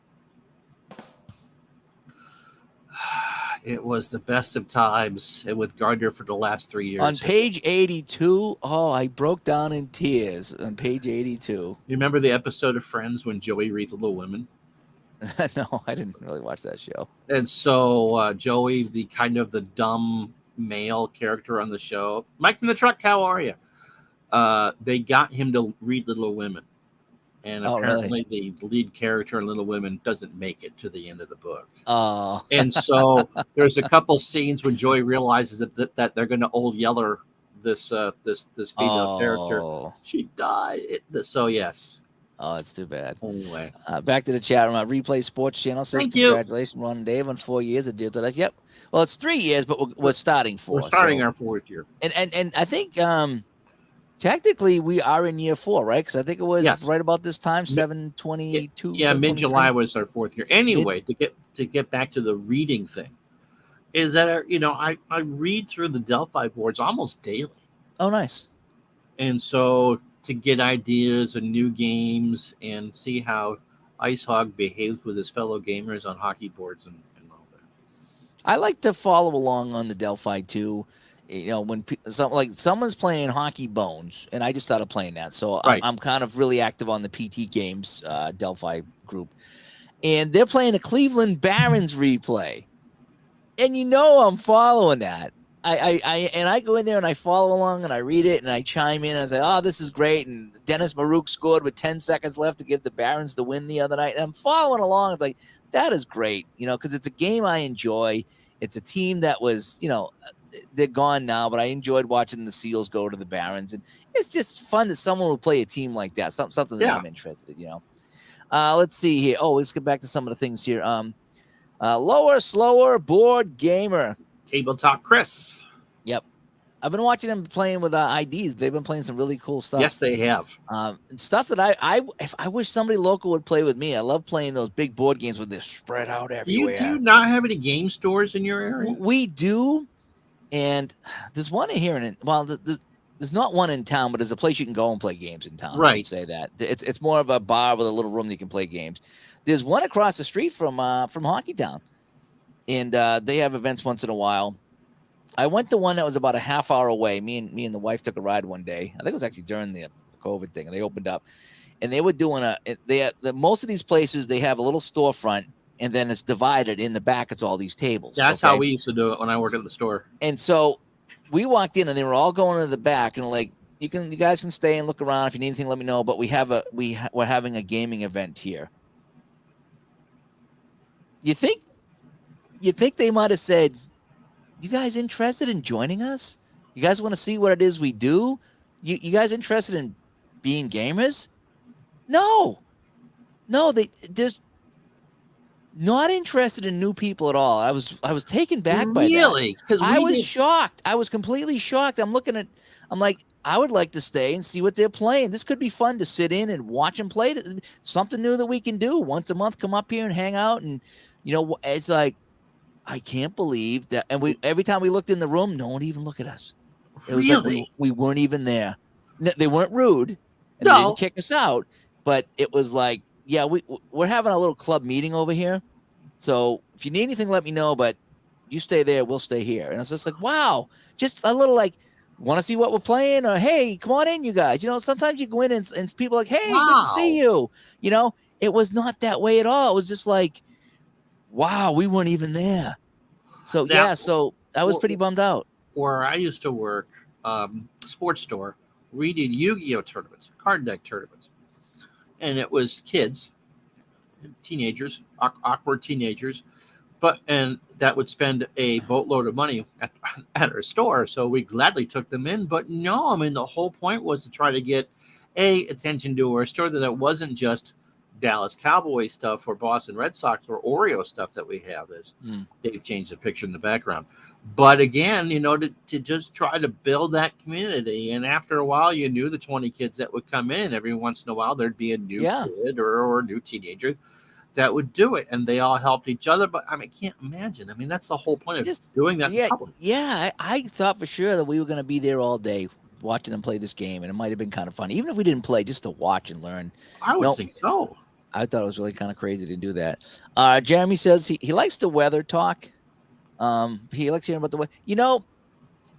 It was the best of times with Gardner for the last 3 years. On page 82, I broke down in tears on page 82. You remember the episode of Friends when Joey reads Little Women? No, I didn't really watch that show. And so Joey, the kind of the dumb male character on the show, Mike from the Truck, how are you? They got him to read Little Women. And apparently the lead character in Little Women doesn't make it to the end of the book. Oh. And so there's a couple scenes when Joey realizes that they're going to old yeller this female character. She died. So, yes. Oh, that's too bad. Anyway, back to the chat room. Replay Sports Channel says, congratulations, Ron and Dave, on 4 years of deal to that. Yep. Well, it's 3 years, but we're starting 4. We're starting our 4th year. And I think technically we are in year 4, right? Because I think it was right about this time, 7/22. Yeah, mid-July was our 4th year. Anyway, to get back to the reading thing, is that I read through the Delphi boards almost daily. Oh, nice. And so to get ideas and new games and see how Ice Hog behaves with his fellow gamers on hockey boards and all that. I like to follow along on the Delphi too. When someone's playing Hockey Bones, and I just started playing that, so I'm kind of really active on the PT Games Delphi group, and they're playing a Cleveland Barons replay, and I'm following that. I go in there and I follow along and I read it and I chime in and I say, oh, this is great. And Dennis Marouk scored with 10 seconds left to give the Barons the win the other night. And I'm following along. It's like, that is great, because it's a game I enjoy. It's a team that was, they're gone now, but I enjoyed watching the Seals go to the Barons. And it's just fun that someone will play a team like that, something that I'm interested in, Let's see here. Oh, let's get back to some of the things here. Lower, slower, board gamer. Tabletop Chris. Yep. I've been watching them playing with IDs. They've been playing some really cool Yes, stuff. they have. Stuff that I wish somebody local would play with me. I love playing those big board games where they're spread out You do everywhere. not have any game stores in your area? We do, and there's one in here, and well, there's not one in town, but there's a place you can go and play games in town. I should Right. say that it's more of a bar with a little room you can play games. There's one across the street from Hockey Town, and they have events once in a while. I went to one that was about a half hour away. Me and the wife took a ride one day. I think it was actually during the COVID thing. They opened up, and they were doing most of these places they have a little storefront, and then it's divided in the back. It's all these tables. That's okay? how we used to do it when I worked at the store. And so we walked in, and they were all going to the back, and like you guys can stay and look around. If you need anything, let me know. But we're having a gaming event here. You think they might have said, "You guys interested in joining us? You guys want to see what it is we do? You guys interested in being gamers?" No, they're not interested in new people at all. I was taken back by that. Really? Because I was shocked. I was completely shocked. I'm like, I would like to stay and see what they're playing. This could be fun to sit in and watch them play. Something new that we can do once a month. Come up here and hang out, and it's like, I can't believe that. And every time we looked in the room, no one even looked at us. It was really? like we weren't even there. They weren't rude, and No. they didn't kick us out. But it was like, yeah, we're having a little club meeting over here. So if you need anything, let me know. But you stay there, we'll stay here. And it's just like, wow, just a little like, want to see what we're playing, or hey, come on in, you guys. Sometimes you go in and people are like, hey, Wow. good to see you. It was not that way at all. It was just like, wow, we weren't even there. So Now, so I was pretty bummed out. Where I used to work, sports store, we did Yu-Gi-Oh tournaments, card deck tournaments, and it was kids, teenagers, awkward teenagers, and that would spend a boatload of money at our store. So we gladly took them in. But no, I mean, the whole point was to try to get attention to our store, that it wasn't just Dallas Cowboy stuff or Boston Red Sox or Oreo stuff that we have. As Dave changed the picture in the background. But again, to just try to build that community. And after a while, you knew the 20 kids that would come in. Every once in a while, there'd be a new kid or a new teenager that would do it, and they all helped each other. But I can't imagine. That's the whole point of just doing that. Yeah, I thought for sure that we were going to be there all day watching them play this game, and it might have been kind of fun, even if we didn't play, just to watch and learn. I would think so. I thought it was really kind of crazy to do that. Jeremy says he likes the weather talk. He likes hearing about the weather.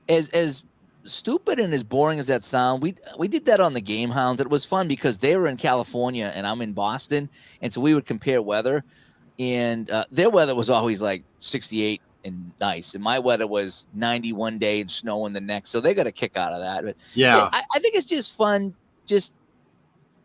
As stupid and as boring as that sound, we did that on the Game Hounds. It was fun because they were in California and I'm in Boston, and so we would compare weather. And their weather was always like 68 and nice, and my weather was 91 day and snowing the next. So they got a kick out of that. But yeah, I think it's just fun. Just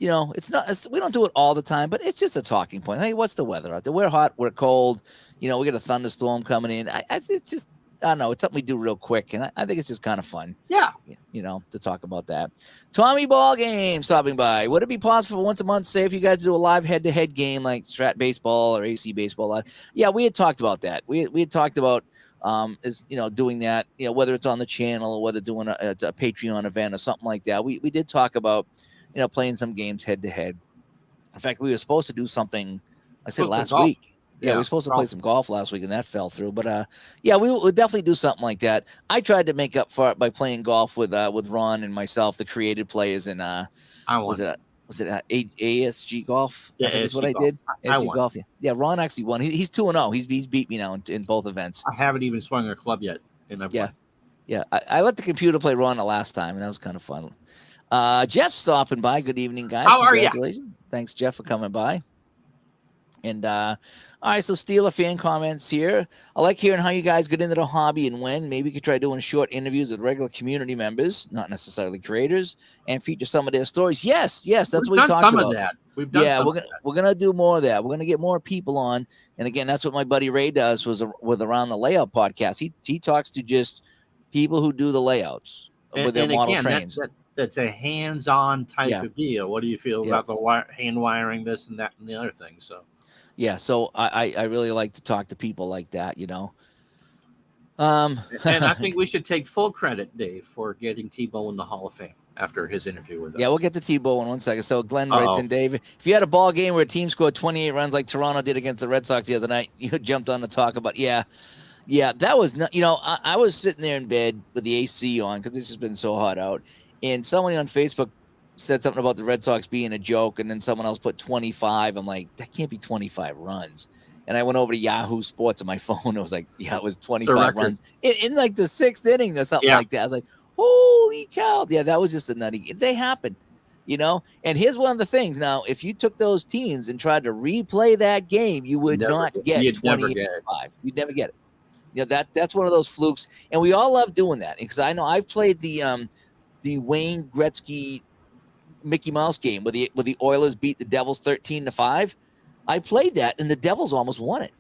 it's not. We don't do it all the time, but it's just a talking point. Hey, what's the weather out there? We're hot. We're cold. We got a thunderstorm coming in. It's just. I don't know. It's something we do real quick, and I think it's just kind of fun. Yeah. To talk about that. Tommy Ball Game stopping by. Would it be possible for once a month, say, if you guys do a live head-to-head game like Strat Baseball or AC Baseball Live? Yeah, we had talked about that. We had talked about doing that. Whether it's on the channel or whether doing a Patreon event or something like that. We did talk about playing some games head-to-head. In fact, we were supposed to do something. I said last week. Yeah, we were supposed to play some golf last week, and that fell through. But we'll definitely do something like that. I tried to make up for it by playing golf with Ron and myself, the created players, and was it ASG Golf? Yeah, I think ASG is what I Golf. did. I ASG won. Golf. Yeah, Ron actually won. He's 2-0. He's beat me now in both events. I haven't even swung a club yet, and I've won. Yeah. I let the computer play Ron the last time, and that was kind of fun. Jeff's stopping by. Good evening, guys. How are you? Congratulations. Thanks, Jeff, for coming by. And all right, so Steeler fan comments here. I like hearing how you guys get into the hobby and when. Maybe you could try doing short interviews with regular community members, not necessarily creators, and feature some of their stories. Yes, that's what we talked about. Some of that. We've done some of that. We're gonna do more of that. We're gonna get more people on. And again, that's what my buddy Ray does with Around the Layout podcast. He talks to just people who do the layouts with their model trains. That's a hands-on type of deal. What do you feel about the hand wiring, this and that and the other thing? So. Yeah, so I really like to talk to people like that, And I think we should take full credit, Dave, for getting Tebow in the Hall of Fame after his interview with us. Yeah, we'll get to Tebow in 1 second. So Glenn writes Uh-oh. in, Dave, if you had a ball game where a team scored 28 runs like Toronto did against the Red Sox the other night, you jumped on to talk about, yeah, that was not, I was sitting there in bed with the AC on because it's just been so hot out. And someone on Facebook said something about the Red Sox being a joke. And then someone else put 25. I'm like, that can't be 25 runs. And I went over to Yahoo Sports on my phone. It was like, yeah, it was 25 runs in like the 6th inning or something like that. I was like, holy cow. Yeah, that was just a nutty. They happen, And here's one of the things. Now, if you took those teams and tried to replay that game, you would not get 25. You'd never get it. That's one of those flukes. And we all love doing that because I know I've played the Wayne Gretzky Mickey Mouse game where the Oilers beat the Devils 13-5. I played that, and the Devils almost won it.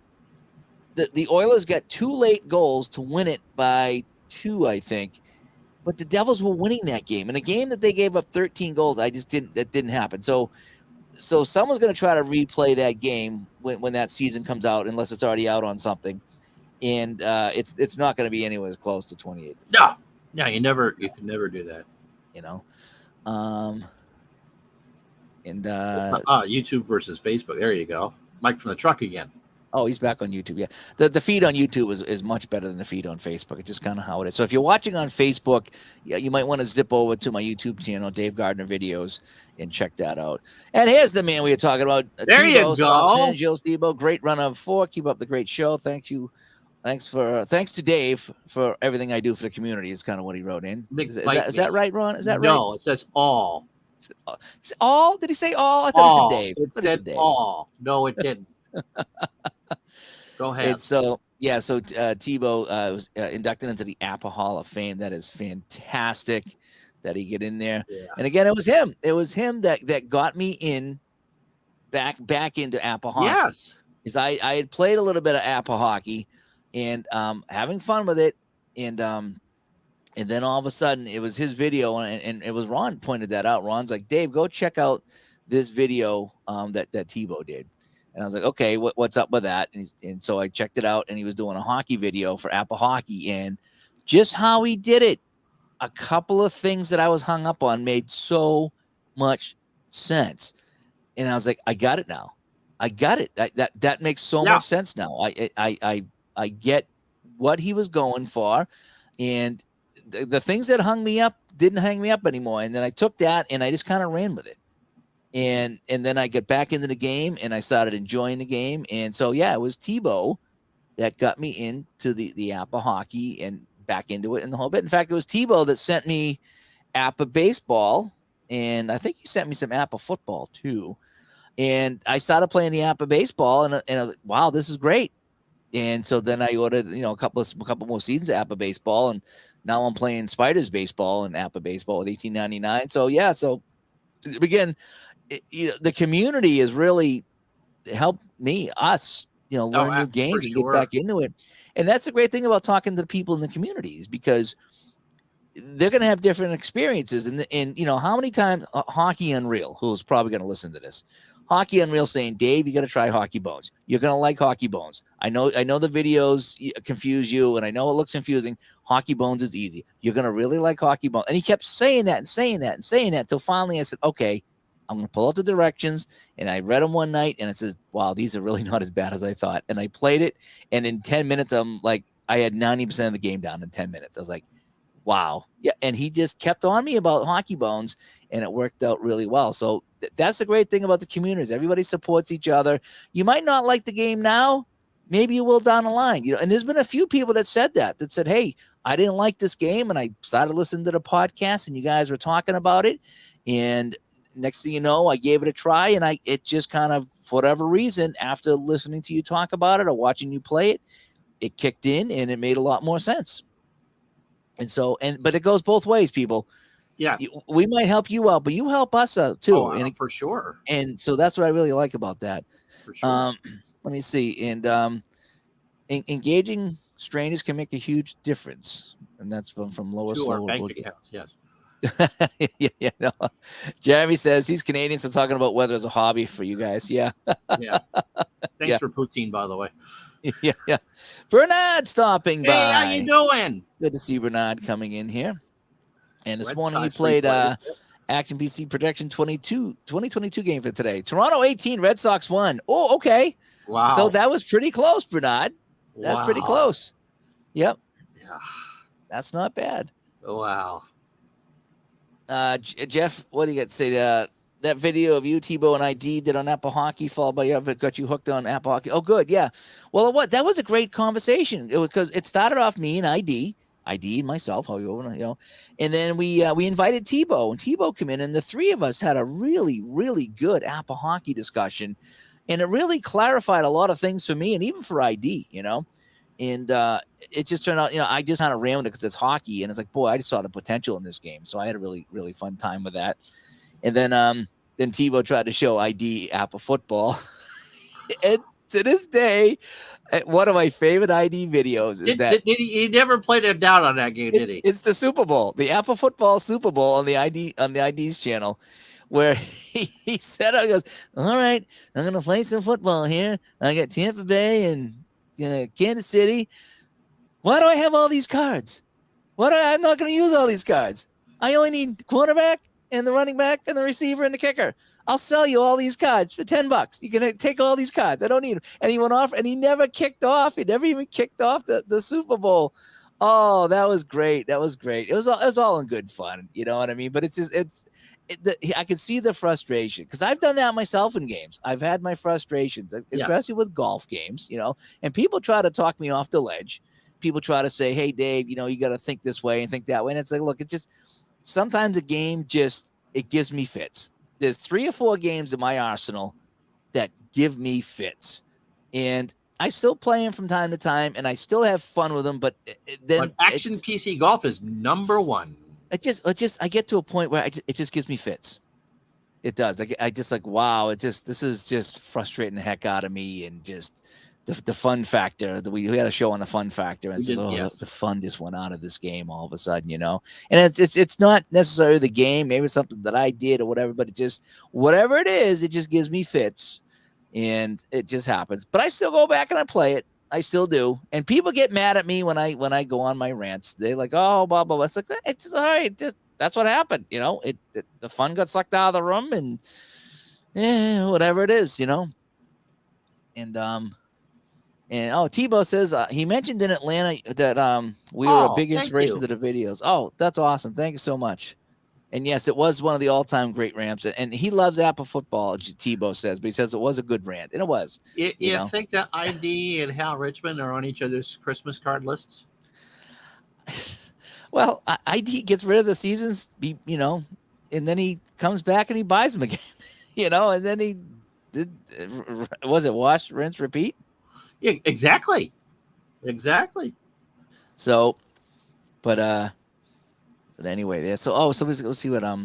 The Oilers got 2 late goals to win it by 2, I think. But the Devils were winning that game. In a game that they gave up 13 goals, that didn't happen. So someone's going to try to replay that game when that season comes out, unless it's already out on something. And it's not going to be anywhere close to 28. No, you can never do that. And YouTube versus Facebook. There you go. Mike from the truck again. Oh, he's back on YouTube. Yeah. The feed on YouTube is much better than the feed on Facebook. It's just kind of how it is. So if you're watching on Facebook, you might want to zip over to my YouTube channel, Dave Gardner Videos, and check that out. And here's the man we were talking about. There you go. Jill Stebo, great run of 4. Keep up the great show. Thank you. Thanks to Dave for everything I do for the community is kind of what he wrote in. Is that right, Ron? Is that right? No, it says all. All? Did he say all? I thought all. It said Dave. It said Dave. All. No, it didn't. Go ahead. So Tebow was inducted into the Apple Hall of Fame. That is fantastic that he get in there. Yeah. And again, it was him. It was him that got me in back into Apple hockey. Yes. Because I had played a little bit of Apple hockey and having fun with it. And then all of a sudden it was his video and it was Ron pointed that out. Ron's like, Dave, go check out this video that Tebow did. And I was like, okay, what's up with that? And so I checked it out, and he was doing a hockey video for Apple Hockey, and just how he did it, a couple of things that I was hung up on made so much sense. And I was like, I got it now. I got it. That makes so much sense now. I get what he was going for, and the things that hung me up didn't hang me up anymore. And then I took that and I just kind of ran with it. And then I get back into the game and I started enjoying the game. And so, yeah, it was Tebow that got me into the Apple hockey and back into it and the whole bit. In fact, it was Tebow that sent me Apple baseball. And I think he sent me some Apple football too. And I started playing the Apple baseball and I was like, wow, this is great. And so then I ordered, a couple more seasons of Apple baseball. And now I'm playing Spiders baseball and Apple baseball at $18.99. So, yeah. So again, the community has really helped us, learn new games and get back into it. And that's the great thing about talking to the people in the communities, because they're going to have different experiences. And how many times Hockey Unreal, who's probably going to listen to this, Hockey Unreal saying, Dave, you got to try Hockey Bones. You're going to like Hockey Bones. I know the videos confuse you, and I know it looks confusing. Hockey Bones is easy. You're going to really like Hockey Bones. And he kept saying that and saying that and saying that until finally I said, okay, I'm going to pull out the directions. And I read them one night, and it says, wow, these are really not as bad as I thought. And I played it, and in 10 minutes, I'm like, I had 90% of the game down in 10 minutes. I was like, wow. Yeah. And he just kept on me about Hockey Bones, and it worked out really well. So that's the great thing about the communities. Everybody supports each other. You might not like the game now. Maybe you will down the line. And there's been a few people that said, hey, I didn't like this game, and I started listening to the podcast, and you guys were talking about it. And next thing you know, I gave it a try, and it just kind of, for whatever reason, after listening to you talk about it or watching you play it, it kicked in and it made a lot more sense. And so, but it goes both ways, people. Yeah. We might help you out, but you help us out too. Oh, for sure. And so that's what I really like about that. For sure. Let me see. And engaging strangers can make a huge difference. And that's from Lower Slower bank accounts, yes. No. Jeremy says he's Canadian, so talking about weather is a hobby for you guys. Yeah. Yeah. Thanks for poutine, by the way. Yeah. Bernard stopping by. Hey, how you doing? Good to see Bernard coming in here. And this Red morning he Sox played replay. Action PC Protection 2022 game for today. Toronto 18, Red Sox 1. Oh, okay. Wow. So that was pretty close, Bernard. That's Wow. pretty close. Yep. Yeah. That's not bad. Wow. Jeff, what do you got to say? That video of you, Tebow, and ID did on Apple Hockey, followed by you, got you hooked on Apple Hockey. Oh, good. Yeah. Well, that was a great conversation because it started off me and ID and myself, and then we invited Tebow, and Tebow came in, and the three of us had a really, really good Apple Hockey discussion, and it really clarified a lot of things for me and even for ID, and it just turned out, I just kind of ran with it because it's hockey, and it's like, boy, I just saw the potential in this game, so I had a really, really fun time with that. And then Tebow tried to show ID Apple football, and to this day, one of my favorite ID videos is he never played it down on that game, did he? It's the Super Bowl, the Apple Football Super Bowl on the ID's channel, where he said, "He goes, all right, I'm gonna play some football here. I got Tampa Bay and Kansas City. Why do I have all these cards? I'm not gonna use all these cards. I only need the quarterback and the running back and the receiver and the kicker. I'll sell you all these cards for $10. You can take all these cards. I don't need them." And he went off, and he never kicked off. He never even kicked off the Super Bowl. Oh, that was great. That was great. It was all in good fun. You know what I mean? But I could see the frustration because I've done that myself in games. I've had my frustrations, especially with golf games, and people try to talk me off the ledge. People try to say, "Hey, Dave, you got to think this way and think that way." And it's like, look, it's just sometimes a game it gives me fits. There's 3 or 4 games in my arsenal that give me fits, and I still play them from time to time, and I still have fun with them. But then Action PC Golf is number 1. I get to a point where it just gives me fits. It does. I just like, wow. This is just frustrating the heck out of me, and just the fun factor. We had a show on the fun factor, and the fun just went out of this game all of a sudden, And it's not necessarily the game. Maybe it's something that I did or whatever, but whatever it is, it just gives me fits, and it just happens. But I still go back and I play it. I still do. And people get mad at me when I go on my rants. They're like, oh, blah, blah, blah. It's like, it's all right. That's what happened. The fun got sucked out of the room, and whatever it is, And Tebow says he mentioned in Atlanta that we were a big inspiration to the videos. Oh, that's awesome. Thank you so much. And yes, it was one of the all-time great rants. And he loves Apple football, Tebow says, but he says it was a good rant. And it was. You think that ID and Hal Richmond are on each other's Christmas card lists? Well, ID gets rid of the seasons, and then he comes back and he buys them again, and then he did. Was it wash, rinse, repeat? Yeah, exactly. So, but anyway, yeah. So we'll see what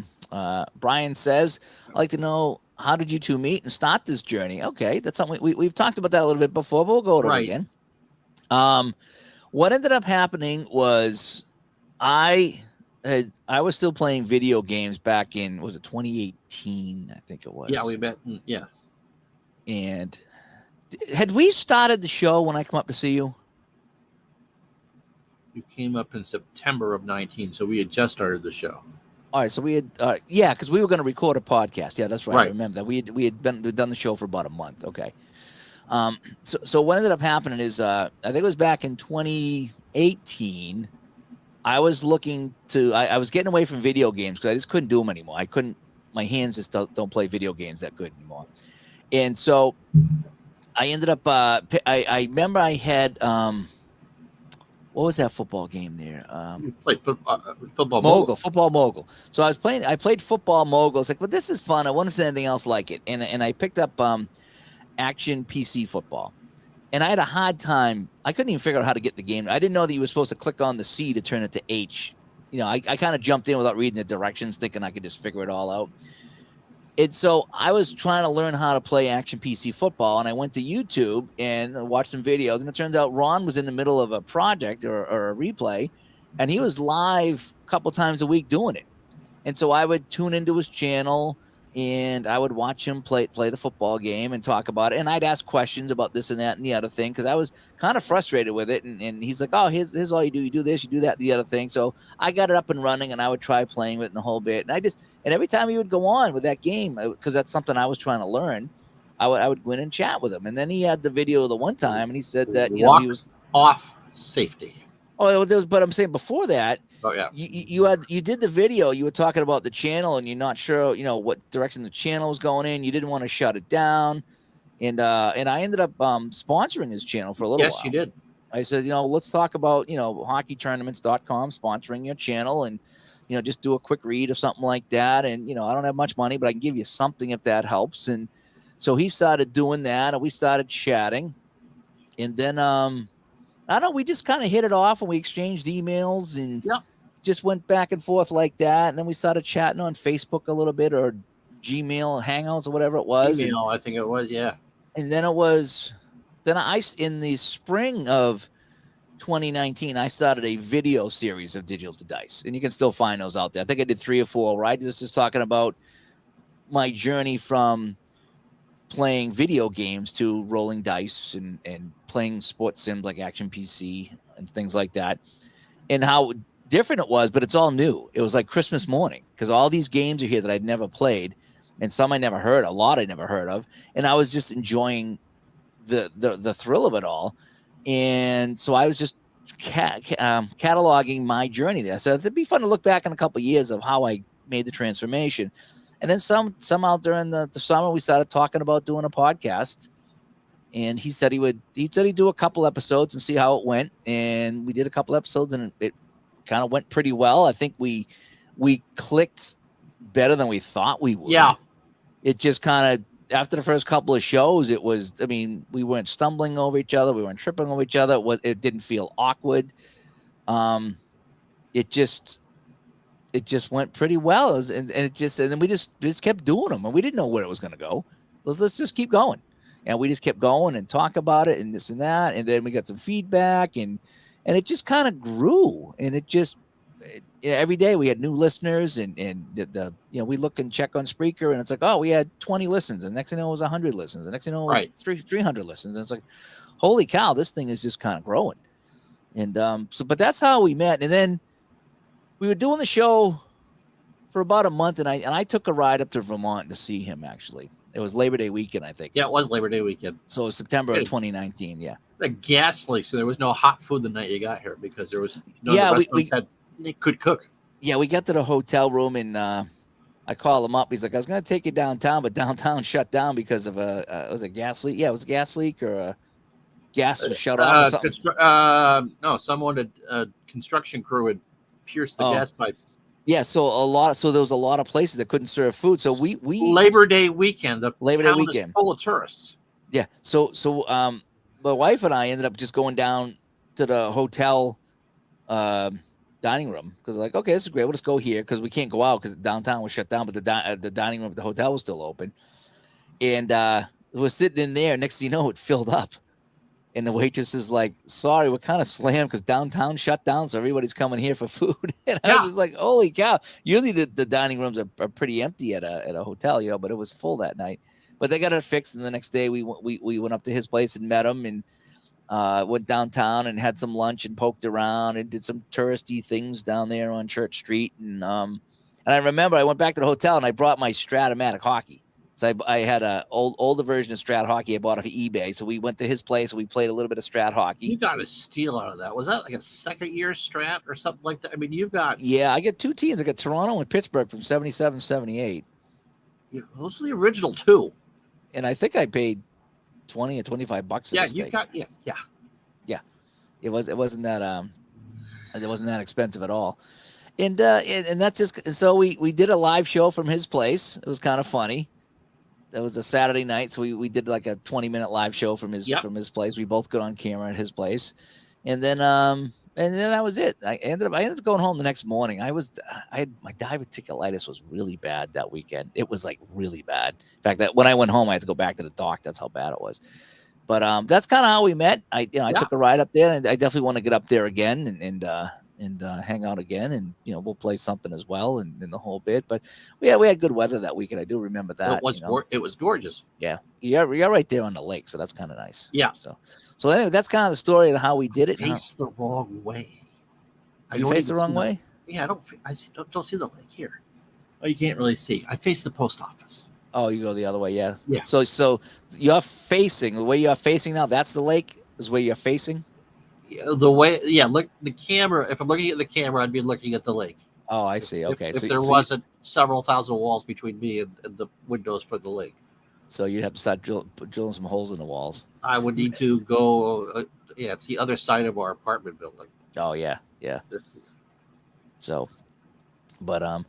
Brian says. I'd like to know, how did you two meet and start this journey? Okay, that's something we've talked about that a little bit before, but we'll go over it again. What ended up happening was I was still playing video games back in, was it 2018? I think it was. Yeah, we met. Yeah. And had we started the show when I come up to see you? You came up in September of 19, so we had just started the show. All right, so we had, because we were going to record a podcast. Yeah, that's right. I remember that. We'd done the show for about a month. Okay. So what ended up happening is, I think it was back in 2018. I was looking to, I was getting away from video games because I just couldn't do them anymore. My hands just don't play video games that good anymore. And so I ended up, I remember I had, what was that football game there? You played football mogul. Football mogul. So I played football mogul. It's like, well, this is fun. I want to see anything else like it. And I picked up Action PC football. And I had a hard time. I couldn't even figure out how to get the game. I didn't know that you were supposed to click on the C to turn it to H. I kind of jumped in without reading the directions, thinking I could just figure it all out. And so I was trying to learn how to play Action PC football, and I went to YouTube and watched some videos. And it turns out Ron was in the middle of a project or a replay, and he was live a couple times a week doing it. And so I would tune into his channel, and I would watch him play the football game and talk about it. And I'd ask questions about this and that and the other thing because I was kind of frustrated with it. And he's like, oh, here's all you do. You do this, you do that, the other thing. So I got it up and running, and I would try playing with it in the whole bit. And every time he would go on with that game, because that's something I was trying to learn, I would go in and chat with him. And then he had the video the one time, and he said that he was off safety. Oh, there was, but I'm saying before that. Oh yeah, you did the video. You were talking about the channel, and you're not sure, what direction the channel was going in. You didn't want to shut it down, and I ended up sponsoring his channel for a little while. Yes, you did. I said, let's talk about hockeytournaments.com sponsoring your channel, and just do a quick read or something like that. And I don't have much money, but I can give you something if that helps. And so he started doing that, and we started chatting, and then I don't know. We just kind of hit it off, and we exchanged emails and just went back and forth like that. And then we started chatting on Facebook a little bit, or Gmail Hangouts or whatever it was. Gmail, I think it was, yeah. And then in the spring of 2019, I started a video series of Digital to Dice, and you can still find those out there. I think I did 3 or 4, where I just talking about my journey from playing video games to rolling dice and playing sports sims like Action PC and things like that, and how different it was, but it's all new. It was like Christmas morning, because all these games are here that I'd never played, and some I never heard, a lot I never heard of, and I was just enjoying the thrill of it all. And so I was just cataloging my journey there. So it'd be fun to look back in a couple of years of how I made the transformation. And then somehow during the summer, we started talking about doing a podcast. And he said he'd do a couple episodes and see how it went. And we did a couple episodes, and it kind of went pretty well. I think we clicked better than we thought we would. Yeah. It just kind of, after the first couple of shows, it was, we weren't stumbling over each other. We weren't tripping over each other. It didn't feel awkward. It just went pretty well. And then we just kept doing them, and we didn't know where it was going to go. Let's just keep going. And we just kept going and talk about it and this and that. And then we got some feedback, and it just kind of grew. And every day we had new listeners, and we look and check on Spreaker, and it's like, oh, we had 20 listens. And next thing you know, it was 100 listens. And next thing you know, it was 300 listens. And it's like, holy cow, this thing is just kind of growing. And but that's how we met. And then we were doing the show for about a month, and I took a ride up to Vermont to see him. Actually, it was Labor Day weekend, I think. Yeah, it was Labor Day weekend. So it was September of 2019. Yeah. A gas leak, so there was no hot food the night you got here, because there was they could cook. Yeah, we got to the hotel room, and I called him up. He's like, I was going to take you downtown, but downtown shut down because of was a gas leak? Yeah, it was a gas leak, or a gas was shut off or something. No, a construction crew had pierced the gas pipe. Yeah, so there was a lot of places that couldn't serve food. So we Labor Day weekend, is full of tourists. Yeah, so my wife and I ended up just going down to the hotel dining room, because we're like, okay, this is great. We'll just go here, because we can't go out because downtown was shut down, but the dining room at the hotel was still open. And we're sitting in there. Next thing you know, it filled up. And the waitress is like, sorry, we're kind of slammed because downtown shut down, so everybody's coming here for food. And I was just like, holy cow. Usually the dining rooms are pretty empty at a hotel, but it was full that night. But they got it fixed, and the next day we went up to his place and met him, and went downtown and had some lunch and poked around and did some touristy things down there on Church Street. And I remember I went back to the hotel, and I brought my Stratomatic hockey. So I had an older version of Strat hockey I bought off of eBay. So we went to his place, and we played a little bit of Strat hockey. You got a steal out of that. Was that like a second-year Strat or something like that? I mean, you've got... Yeah, I got 2 teams. I got Toronto and Pittsburgh from 77, 78. Yeah, those are the original 2. And I think I paid $20 or $25 for this thing. Yeah. It wasn't that expensive at all. And that's just, so we did a live show from his place. It was kind of funny. That was a Saturday night, so we did like a 20-minute live show from his place. We both got on camera at his place, and then that was it. I ended up going home the next morning. My diverticulitis was really bad that weekend. It was like really bad. In fact, that when I went home, I had to go back to the doc. That's how bad it was. But that's kind of how we met. I took a ride up there, and I definitely want to get up there again and and hang out again, and we'll play something as well, and the whole bit. But we had good weather that weekend. I do remember that. It was gorgeous. Yeah, you're right there on the lake, so that's kind of nice. Yeah. So anyway, that's kind of the story of how we did it. Face the wrong way. You faced the wrong way? Yeah, don't see the lake here. Oh, you can't really see. I face the post office. Oh, you go the other way, yeah. Yeah. So you're facing the way you're facing now. That's the lake is where you're facing. The way, yeah. Look, the camera. If I'm looking at the camera, I'd be looking at the lake. Oh, I see. Okay. If there wasn't several thousand walls between me and the windows for the lake. So you'd have to start drilling some holes in the walls. I would need to go. It's the other side of our apartment building. Oh yeah. So, but all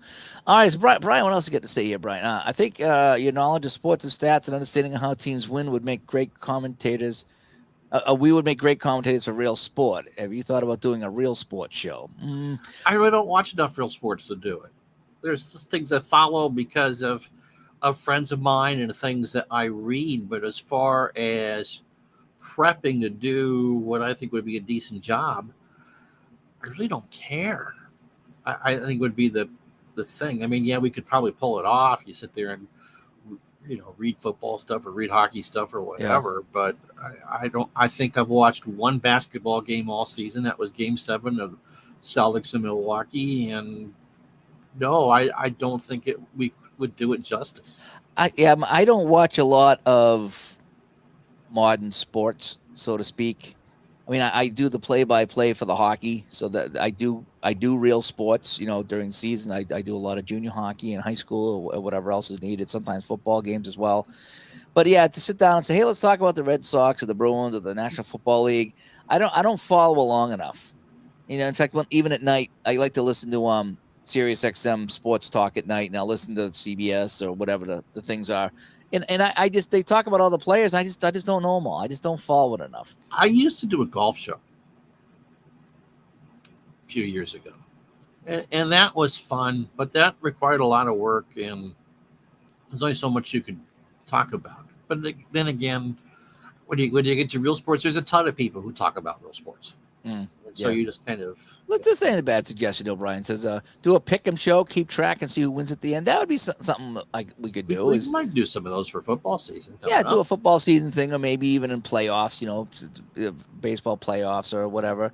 right. So Brian, what else you get to say here, Brian? I think your knowledge of sports and stats and understanding of how teams win would make great commentators. We would make great commentators for real sport. Have you thought about doing a real sports show? I really don't watch enough real sports to do it. There's just things that follow because of friends of mine and things that I read. But as far as prepping to do what I think would be a decent job, I really don't care. I think would be the thing. I mean, yeah, we could probably pull it off. You sit there and read football stuff or read hockey stuff or whatever. Yeah. But I don't. I think I've watched one basketball game all season. That was Game 7 of Celtics in Milwaukee, and no, I don't think we would do it justice. I don't watch a lot of modern sports, so to speak. I mean, I do the play-by-play for the hockey, so that I do real sports. During the season, I do a lot of junior hockey in high school or whatever else is needed. Sometimes football games as well. But yeah, to sit down and say, hey, let's talk about the Red Sox or the Bruins or the National Football League. I don't follow along enough. In fact, even at night, I like to listen to Sirius XM Sports Talk at night, and I'll listen to CBS or whatever the things are. And they talk about all the players. I just don't know them all. I just don't follow it enough. I used to do a golf show a few years ago, and that was fun, but that required a lot of work, and there's only so much you could talk about. But then again, when you get to real sports, there's a ton of people who talk about real sports. So you just kind of... Let's just say a bad suggestion, O'Brien says, do a pick 'em show, keep track, and see who wins at the end. That would be something like we could do. We might do some of those for football season. Do a football season thing, or maybe even in playoffs, baseball playoffs or whatever.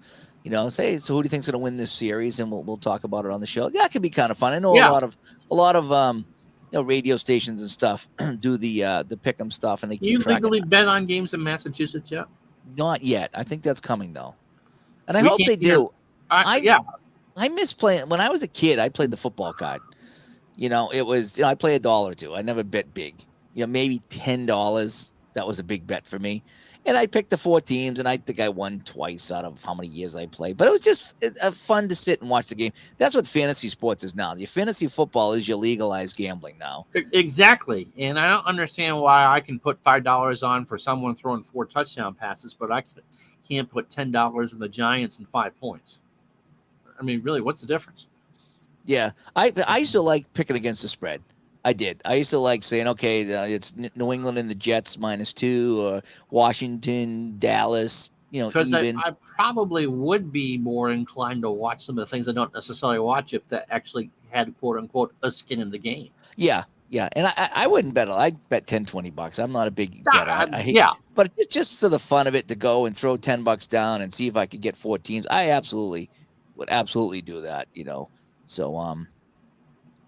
Say, so who do you think's going to win this series? And we'll talk about it on the show. Yeah, it could be kind of fun. I know a lot of radio stations and stuff do the pick 'em stuff, and they keep track. You legally bet on games in Massachusetts yet? Not yet. I think that's coming though. And I hope they do. I miss playing. When I was a kid, I played the football card. It was, I play $1 or $2. I never bet big. Maybe $10. That was a big bet for me. And I picked the 4 teams, and I think I won twice out of how many years I played. But it was just fun to sit and watch the game. That's what fantasy sports is now. Your fantasy football is your legalized gambling now. Exactly. And I don't understand why I can put $5 on for someone throwing 4 touchdown passes, but I can't put $10 on the Giants and 5 points. I mean, really, what's the difference? Yeah, I used to like picking against the spread. I did. I used to like saying, okay, it's New England and the Jets -2, or Washington, Dallas. Because even. I probably would be more inclined to watch some of the things I don't necessarily watch if that actually had quote unquote a skin in the game. Yeah. Yeah, and I wouldn't bet. I'd bet $10-20. I'm not a big better. I hate it. But it's just for the fun of it to go and throw $10 down and see if I could get 4 teams. I would absolutely do that. So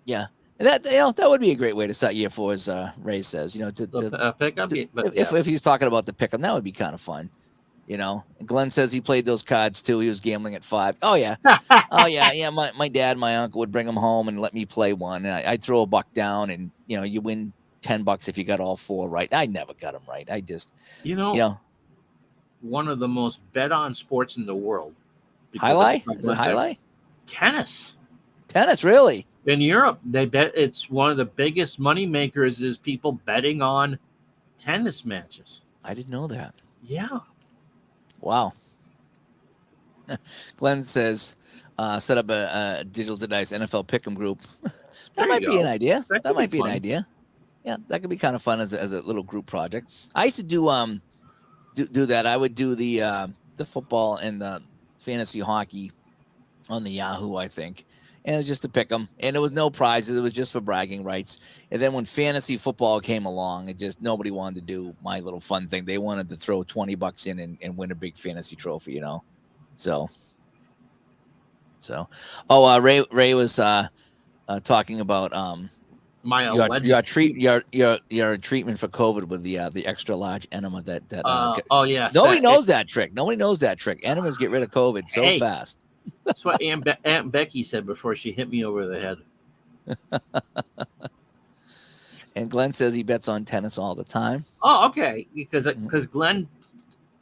yeah, and that would be a great way to start year 4, as Ray says. To pick up. If he's talking about the pick 'em, that would be kind of fun. And Glenn says he played those cards too. He was gambling at 5. Oh yeah. Yeah. My dad, my uncle would bring them home and let me play one. And I'd throw $1 down, and you win $10 if you got all 4 right. I never got them right. I just one of the most bet on sports in the world. Highlight? Is it highlight? Tennis. Tennis, really? In Europe, they bet it's one of the biggest money makers is people betting on tennis matches. I didn't know that. Yeah. Wow. Glenn says, set up a Digital to Dice NFL Pick'em group. That might be an idea. That might be an idea. Yeah, that could be kind of fun as a little group project. I used to do that. I would do the football and the fantasy hockey on the Yahoo, I think. And it was just to pick them. And there was no prizes. It was just for bragging rights. And then when fantasy football came along, it just nobody wanted to do my little fun thing. They wanted to throw $20 in and win a big fantasy trophy, you know. So Ray was talking about My your alleged treatment for COVID with the extra large enema that oh yes, nobody knows that trick. Nobody knows that trick. Enemas get rid of COVID so Hey. fast. That's what Aunt Becky said before she hit me over the head. And Glenn says he bets on tennis all the time. Oh, okay. Because Glenn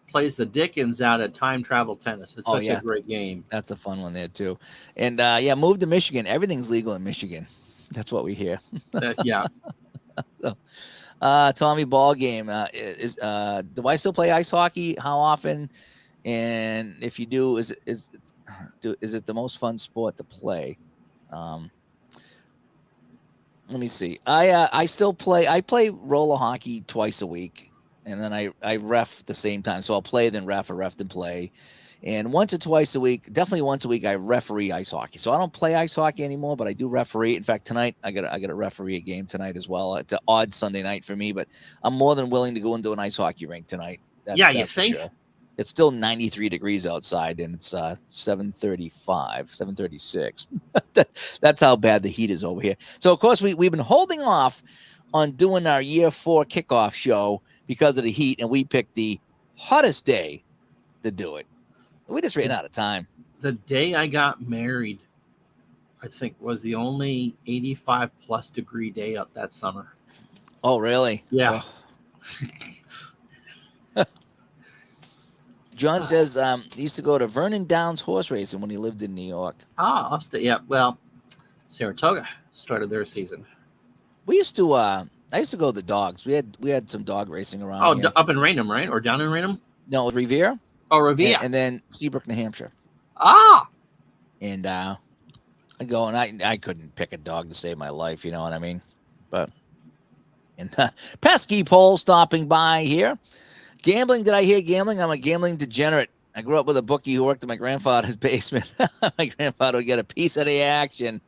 plays the dickens out of time travel tennis. It's such a great game. That's a fun one there too. And move to Michigan. Everything's legal in Michigan. That's what we hear. Yeah. So, Tommy, ball game. Do I still play ice hockey? How often? And if you do, is it the most fun sport to play? Let me see. I still play. I play roller hockey twice a week, and then I ref the same time. So I'll play, then ref, or ref, then play. And once or twice a week, definitely once a week, I referee ice hockey. So I don't play ice hockey anymore, but I do referee. In fact, tonight I got to referee a game tonight as well. It's an odd Sunday night for me, but I'm more than willing to go into an ice hockey rink tonight. You think? Sure. It's still 93 degrees outside, and it's 7:36. That's how bad the heat is over here. So, of course, we've been holding off on doing our year 4 kickoff show because of the heat, and we picked the hottest day to do it. We just ran out of time. The day I got married, I think, was the only 85-plus degree day up that summer. Oh, really? Yeah. John says he used to go to Vernon Downs horse racing when he lived in New York. Upstate. Yeah. Well, Saratoga started their season. We used to. I used to go to the dogs. We had some dog racing around. Here. Up in Raynham, right? Or down in Raynham? No, Revere. Oh, Revere. And then Seabrook, New Hampshire. And I go, and I couldn't pick a dog to save my life. You know what I mean? But pesky Pole stopping by here. Gambling? Did I hear gambling? I'm a gambling degenerate. I grew up with a bookie who worked in my grandfather's basement. My grandfather would get a piece of the action.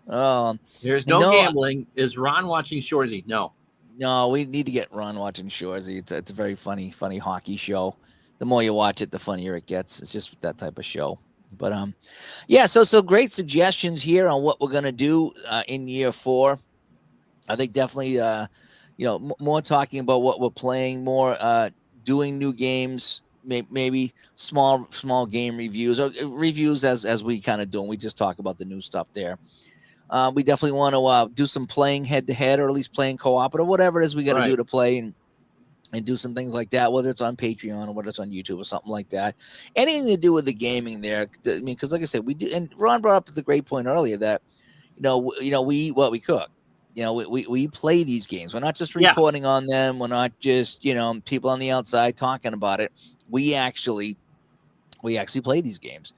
There's no gambling. Is Ron watching Shoresy? No, we need to get Ron watching Shoresy. It's a very funny hockey show. The more you watch it, the funnier it gets. It's just that type of show. But so great suggestions here on what we're gonna do in year 4. I think definitely more talking about what we're playing, more doing new games, maybe small game reviews or reviews as we kind of do. And we just talk about the new stuff there. We definitely want to do some playing head to head, or at least playing co-op, or whatever it is we got to do to play and do some things like that, whether it's on Patreon or whether it's on YouTube or something like that. Anything to do with the gaming there. I mean, because like I said, we do, and Ron brought up the great point earlier that we eat what we cook. We play these games. We're not just reporting on them. We're not just, people on the outside talking about it. We actually play these games.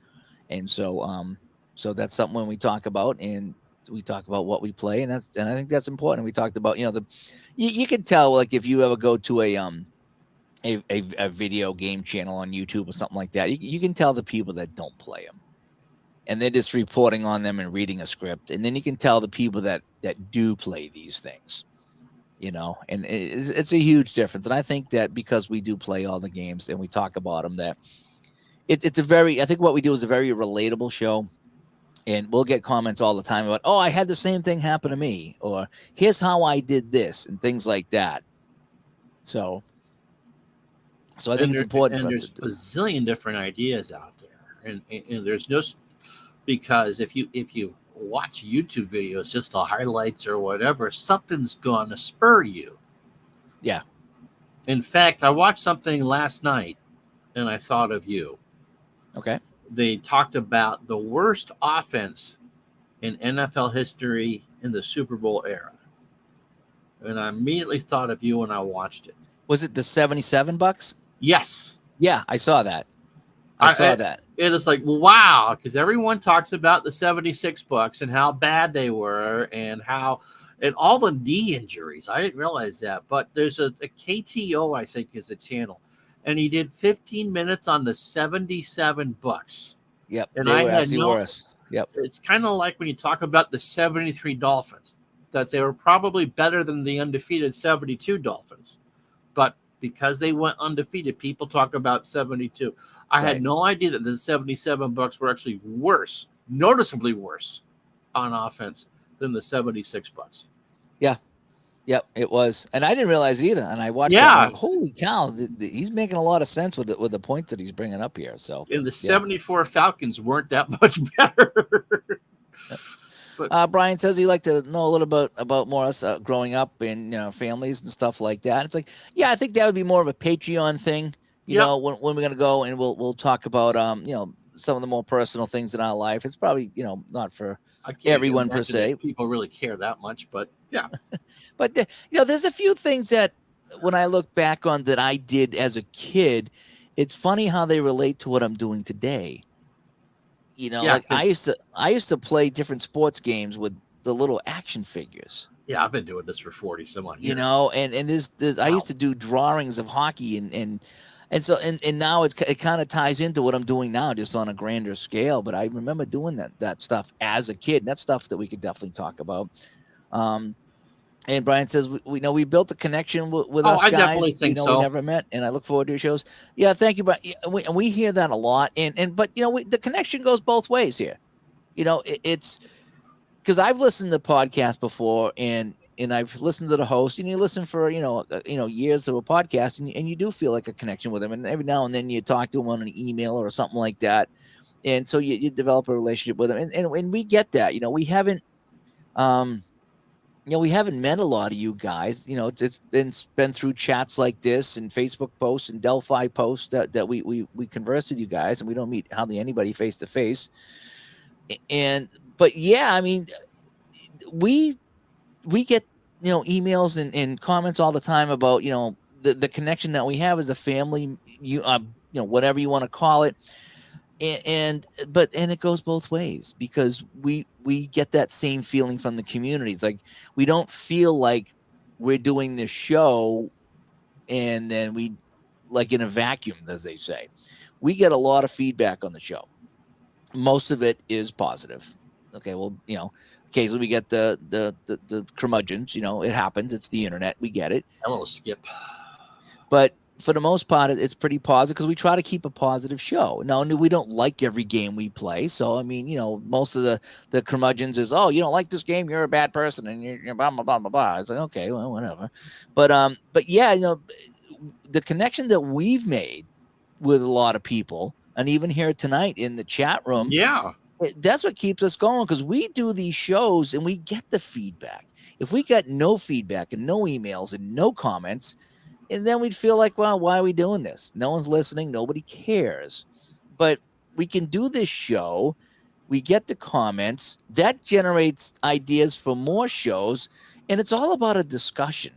And so that's something when we talk about, and we talk about what we play, and I think that's important. We talked about, you can tell, like, if you ever go to a video game channel on YouTube or something like that, you can tell the people that don't play them. And they're just reporting on them and reading a script. And then you can tell the people that do play these things, and it's a huge difference. And I think that because we do play all the games and we talk about them, that I think what we do is a very relatable show. And we'll get comments all the time about, I had the same thing happen to me, or here's how I did this, and things like that. So I think it's important for us to do. There's a zillion different ideas out there. And there's no... Because if you watch YouTube videos, just the highlights or whatever, something's going to spur you. Yeah. In fact, I watched something last night, and I thought of you. Okay. They talked about the worst offense in NFL history in the Super Bowl era. And I immediately thought of you when I watched it. Was it the 77 bucks? Yes. Yeah, I saw that. I saw that. It is like, wow, because everyone talks about the 76 bucks and how bad they were and all the knee injuries. I didn't realize that. But there's a KTO, I think, is a channel. and he did 15 minutes on the 77 Bucks. Yep, And they I were had actually no, worse. Yep. it's kind of like when you talk about the 73 Dolphins, that they were probably better than the undefeated 72 Dolphins. But because they went undefeated, people talk about 72. I had Right. no idea that the 77 Bucks were actually worse, noticeably worse on offense than the 76 Bucks. Yeah. Yep, it was, and I didn't realize either. And I watched that, and I'm Yeah, like, "Holy cow! He's making a lot of sense with the points that he's bringing up here." So, and the yeah. 74 Falcons weren't that much better. But Brian says he'd like to know a little bit about more us growing up in families and stuff like that. It's like, yeah, I think that would be more of a Patreon thing. yep, When we're gonna go and we'll talk about some of the more personal things in our life. It's probably not for I can't everyone per imagine se, that people really care that much. But yeah, but there's a few things that when I look back on that I did as a kid, it's funny how they relate to what I'm doing today. yeah, Like I because used to play different sports games with the little action figures. yeah, I've been doing this for 40 some odd years. And there's I Wow. used to do drawings of hockey and now it kind of ties into what I'm doing now, just on a grander scale. But I remember doing that stuff as a kid. And that's stuff that we could definitely talk about. And Brian says we know we built a connection with Oh, us I definitely guys. think We so. never met, and I look forward to your shows. Yeah, thank you, Brian. Yeah, and we hear that a lot, but the connection goes both ways here. It's because I've listened to podcasts before, and I've listened to the host, and you listen for years of a podcast, and you do feel like a connection with them, and every now and then you talk to them on an email or something like that, and so you develop a relationship with them, and we get that. We haven't we haven't met a lot of you guys. It's been through chats like this and Facebook posts and Delphi posts that we converse with you guys, and we don't meet hardly anybody face to face. But yeah, I mean, we get emails and comments all the time about the connection that we have as a family. Whatever you want to call it. And it goes both ways, because we get that same feeling from the community. It's like we don't feel like we're doing this show and then we like in a vacuum, as they say. We get a lot of feedback on the show. Most of it is positive. Okay, well, occasionally we get the curmudgeons. It happens. It's the internet. We get it. Hello, Skip. But for the most part, it's pretty positive because we try to keep a positive show. Now, we don't like every game we play. So, I mean, most of the curmudgeons is, oh, you don't like this game, you're a bad person, and you're blah, blah, blah, blah, blah. It's like, okay, well, whatever. But yeah, the connection that we've made with a lot of people, and even here tonight in the chat room, Yeah. that's what keeps us going, because we do these shows and we get the feedback. If we got no feedback and no emails and no comments, and then we'd feel like, well, why are we doing this? No one's listening. Nobody cares. But we can do this show. We get the comments. That generates ideas for more shows. And it's all about a discussion.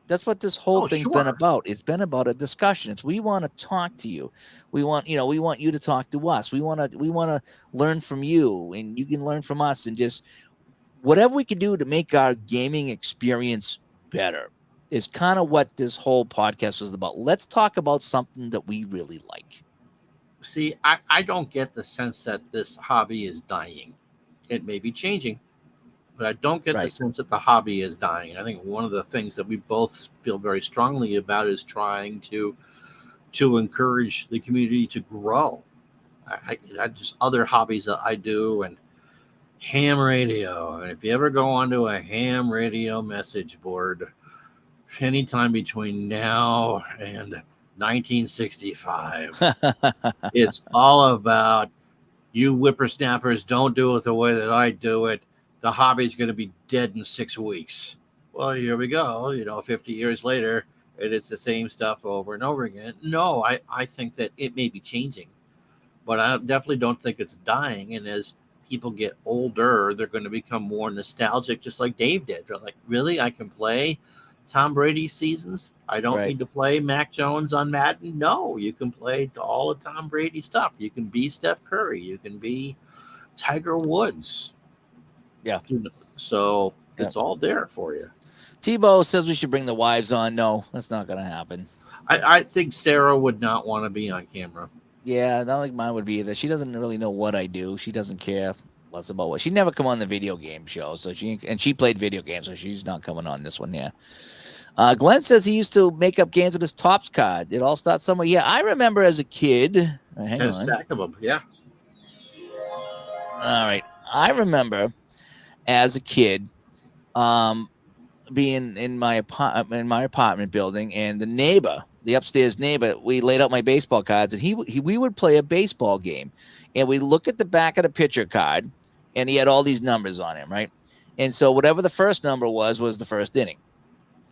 That's what this whole Oh, thing's been sure. about. It's been about a discussion. We want to talk to you. We want you to talk to us. We want to learn from you, and you can learn from us, and just whatever we can do to make our gaming experience better is kind of what this whole podcast was about. Let's talk about something that we really like. See, I don't get the sense that this hobby is dying. It may be changing, but I don't get the Right. sense that the hobby is dying. I think one of the things that we both feel very strongly about is trying to encourage the community to grow. I just other hobbies that I do, and ham radio. And if you ever go onto a ham radio message board, anytime between now and 1965, it's all about you whippersnappers don't do it the way that I do it. The hobby's going to be dead in 6 weeks. Well, here we go. 50 years later, and it's the same stuff over and over again. No, I think that it may be changing, but I definitely don't think it's dying. And as people get older, they're going to become more nostalgic, just like Dave did. They're like, really? I can play Tom Brady seasons? I don't Right. need to play Mac Jones on Madden? No, you can play all the Tom Brady stuff. You can be Steph Curry. You can be Tiger Woods. Yeah. So Yeah. it's all there for you. Tebow says we should bring the wives on. No, that's not going to happen. I think Sarah would not want to be on camera. Yeah, not like mine would be either. She doesn't really know what I do. She doesn't care less about what. She never come on the video game show, so she played video games, so she's not coming on this one. Yeah. Glenn says he used to make up games with his Tops card. It all starts somewhere. Yeah, I remember as a kid. Hang on. A stack of them. Yeah. All right. I remember as a kid, being in my apartment building, and the upstairs neighbor, we laid out my baseball cards, and we would play a baseball game, and we look at the back of the pitcher card, and he had all these numbers on him, right? And so whatever the first number was the first inning,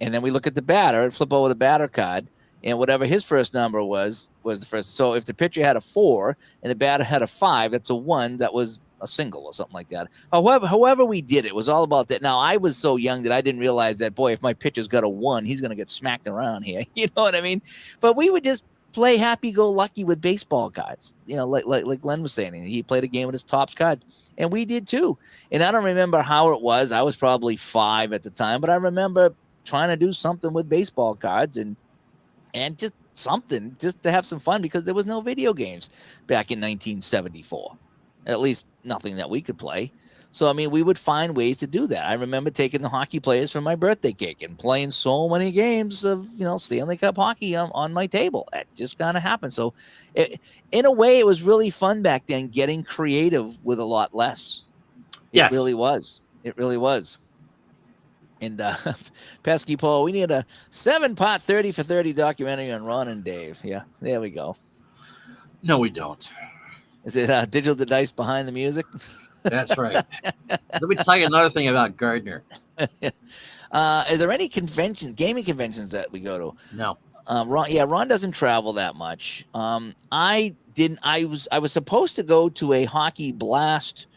and then we look at the batter and flip over the batter card, and whatever his first number was the first. So if the pitcher had a 4 and the batter had a 5, that's a 1. That was a single or something like that. However we did it was all about that. Now, I was so young that I didn't realize that, boy, if my pitcher's got a 1, he's going to get smacked around here. You know what I mean? But we would just play happy-go-lucky with baseball cards. You know, like Glenn was saying, he played a game with his Tops cards, and we did too. And I don't remember how it was. I was probably 5 at the time, but I remember trying to do something with baseball cards and just something just to have some fun, because there was no video games back in 1974. At least nothing that we could play. So, I mean, we would find ways to do that. I remember taking the hockey players for my birthday cake and playing so many games of, Stanley Cup hockey on my table. That just kind of happened. So, in a way, it was really fun back then, getting creative with a lot less. It really was. It really was. And Pesky Paul, we need a 7-part 30 for 30 documentary on Ron and Dave. Yeah, there we go. No, we don't. Is it Digital to Dice behind the music? That's right. Let me tell you another thing about Gardner. Are there any gaming conventions that we go to? No. Ron doesn't travel that much. I was supposed to go to a Hockey Blast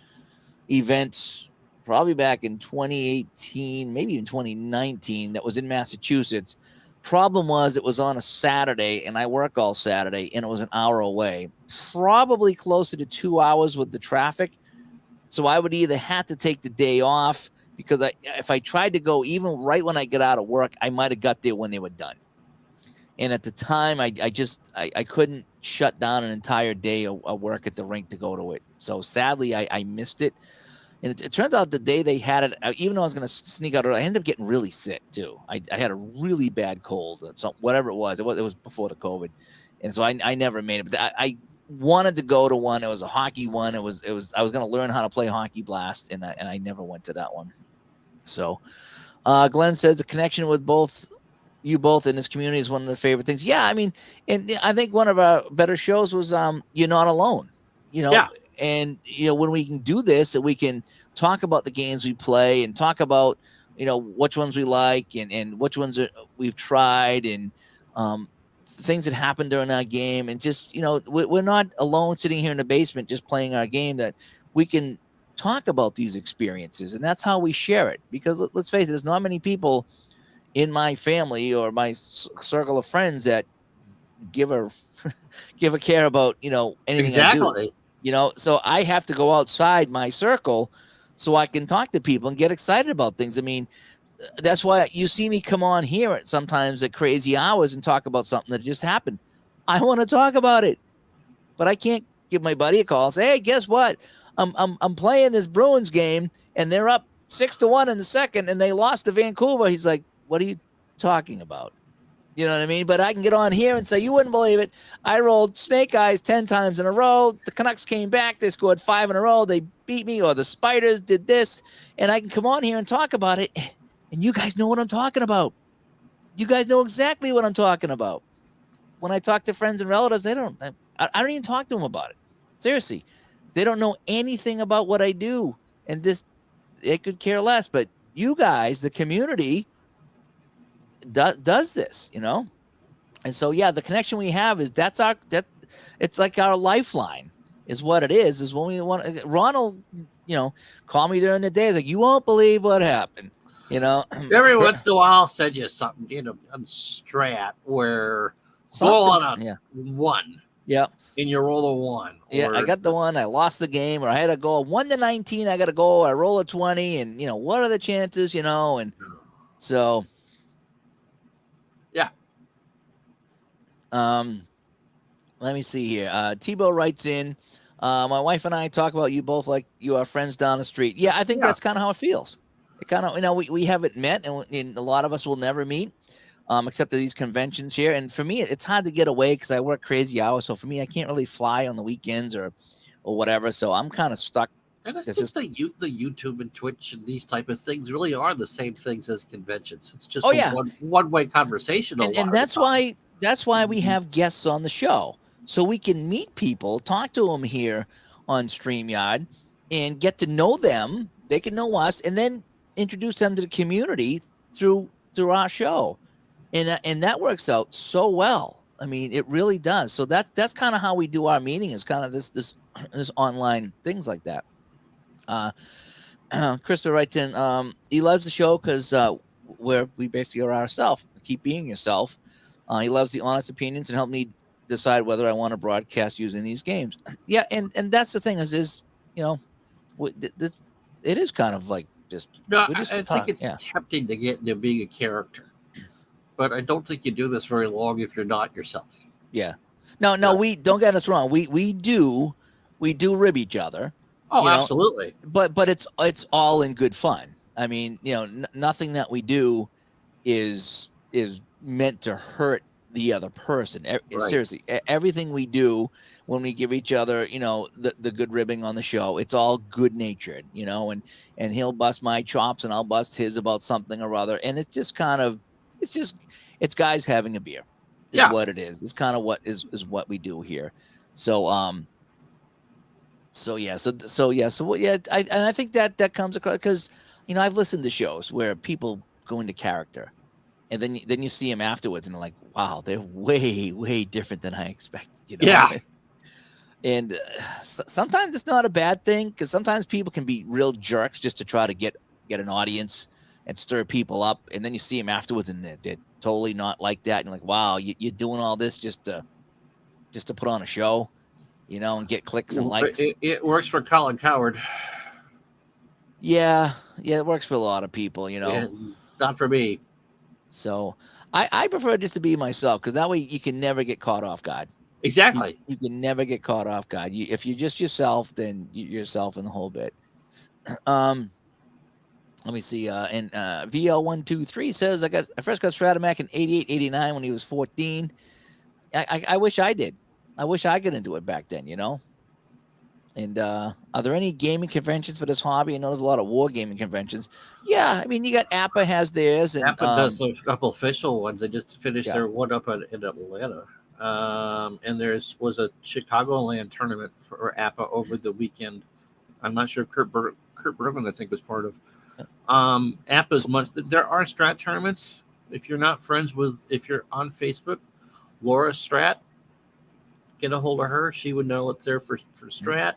event probably back in 2018, maybe even 2019, that was in Massachusetts. Problem was, it was on a Saturday, and I work all Saturday, and it was an hour away, probably closer to 2 hours with the traffic. So I would either have to take the day off, because if I tried to go even right when I get out of work, I might have got there when they were done. And at the time, I couldn't shut down an entire day of work at the rink to go to it. So sadly, I missed it. And it turns out the day they had it, even though I was going to sneak out, I ended up getting really sick too. I had a really bad cold, so whatever it was before the COVID, and so I never made it. But I wanted to go to one. It was a hockey one. I was going to learn how to play Hockey Blast, and I never went to that one. So, Glenn says the connection with you both in this community is one of the favorite things. Yeah, I mean, and I think one of our better shows was You're Not Alone. Yeah. And, when we can do this, that we can talk about the games we play and talk about, which ones we like and which ones we've tried and things that happened during our game. And just, we're not alone sitting here in the basement just playing our game, that we can talk about these experiences. And that's how we share it. Because let's face it, there's not many people in my family or my circle of friends that give a care about, anything exactly. I do. So I have to go outside my circle so I can talk to people and get excited about things. I mean, that's why you see me come on here sometimes at crazy hours and talk about something that just happened. I want to talk about it, but I can't give my buddy a call and say, hey, guess what? I'm playing this Bruins game and they're up 6-1 in the second and they lost to Vancouver. He's like, what are you talking about? You know what I mean? But I can get on here and say, you wouldn't believe it. I rolled snake eyes 10 times in a row. The Canucks came back. They scored 5 in a row. They beat me, or the Spiders did this. And I can come on here and talk about it. And you guys know what I'm talking about. You guys know exactly what I'm talking about. When I talk to friends and relatives, I don't even talk to them about it. Seriously. They don't know anything about what I do. And they could care less. But you guys, the community, does this, and so the connection we have is it's like our lifeline is what it is when we want. Ron will call me during the day. It's like, you won't believe what happened, every once in a while I'll send you something on Strat where roll on a 1 and you roll a 1 I got the 1, I lost the game, or I had to go 1 to 19, I got to go, I roll a 20, and what are the chances, and So, Yeah. Let me see here. Tebow writes in, my wife and I talk about you both like you are friends down the street. Yeah, I think Yeah. that's kind of how it feels. It kind of, we haven't met, and a lot of us will never meet, except at these conventions here. And for me, it's hard to get away because I work crazy hours. So for me, I can't really fly on the weekends or whatever. So I'm kind of stuck. And I It's think just, the YouTube and Twitch and these type of things really are the same things as conventions. It's just oh a yeah, one way conversation a lot and of the time. that's why we Mhm. have guests on the show, so we can meet people, talk to them here on StreamYard, and get to know them. They can know us, and then introduce them to the community through our show, and that works out so well. I mean, it really does. So that's kind of how we do our meeting, is kind of this online things like that. Uh, Krista writes in, he loves the show because we basically are ourselves. Keep being yourself. He loves the honest opinions and help me decide whether I want to broadcast using these games. Yeah, and that's the thing is you know this, it is kind of like just No, we I just think talk. it's Yeah, tempting to get into being a character, but I don't think you do this very long if you're not yourself. yeah. No, Yeah. we don't get us wrong. We do rib each other, Oh, you know, absolutely. but it's all in good fun. I mean, nothing that we do is meant to hurt the other person. Right. Seriously, everything we do when we give each other, the good ribbing on the show, it's all good natured, and he'll bust my chops and I'll bust his about something or other, and it's just kind of, it's guys having a beer, is Yeah. what it is. It's kind of what is what we do here. So I think that comes across because I've listened to shows where people go into character, and then you see them afterwards, and they're like, wow, they're way way different than I expected. Yeah. And sometimes it's not a bad thing, because sometimes people can be real jerks just to try to get an audience and stir people up, and then you see them afterwards, and they're totally not like that, and you're like, wow, you're doing all this just to put on a show, and get clicks and likes. It works for Colin Coward. Yeah, it works for a lot of people. And not for me. So I prefer just to be myself, because that way you can never get caught off guard. You, Exactly. you can never get caught off guard. If you're just yourself, then you're yourself in the whole bit. Um, Let me see. And VL123 says, I first got Stratomac in 88, 89 when he was 14. I wish I did. I wish I got into it back then. And are there any gaming conventions for this hobby? I know there's a lot of war gaming conventions. Yeah, I mean, you got APA has theirs, and Napa does a couple official ones. They just finished yeah. their one up in Atlanta. And was a Chicagoland tournament for APA over the weekend. I'm not sure Kurt Bergman, I think, was part of. APA's much. There are Strat tournaments. If you're on Facebook, Laura Strat, get a hold of her. She would know it's there for Strat.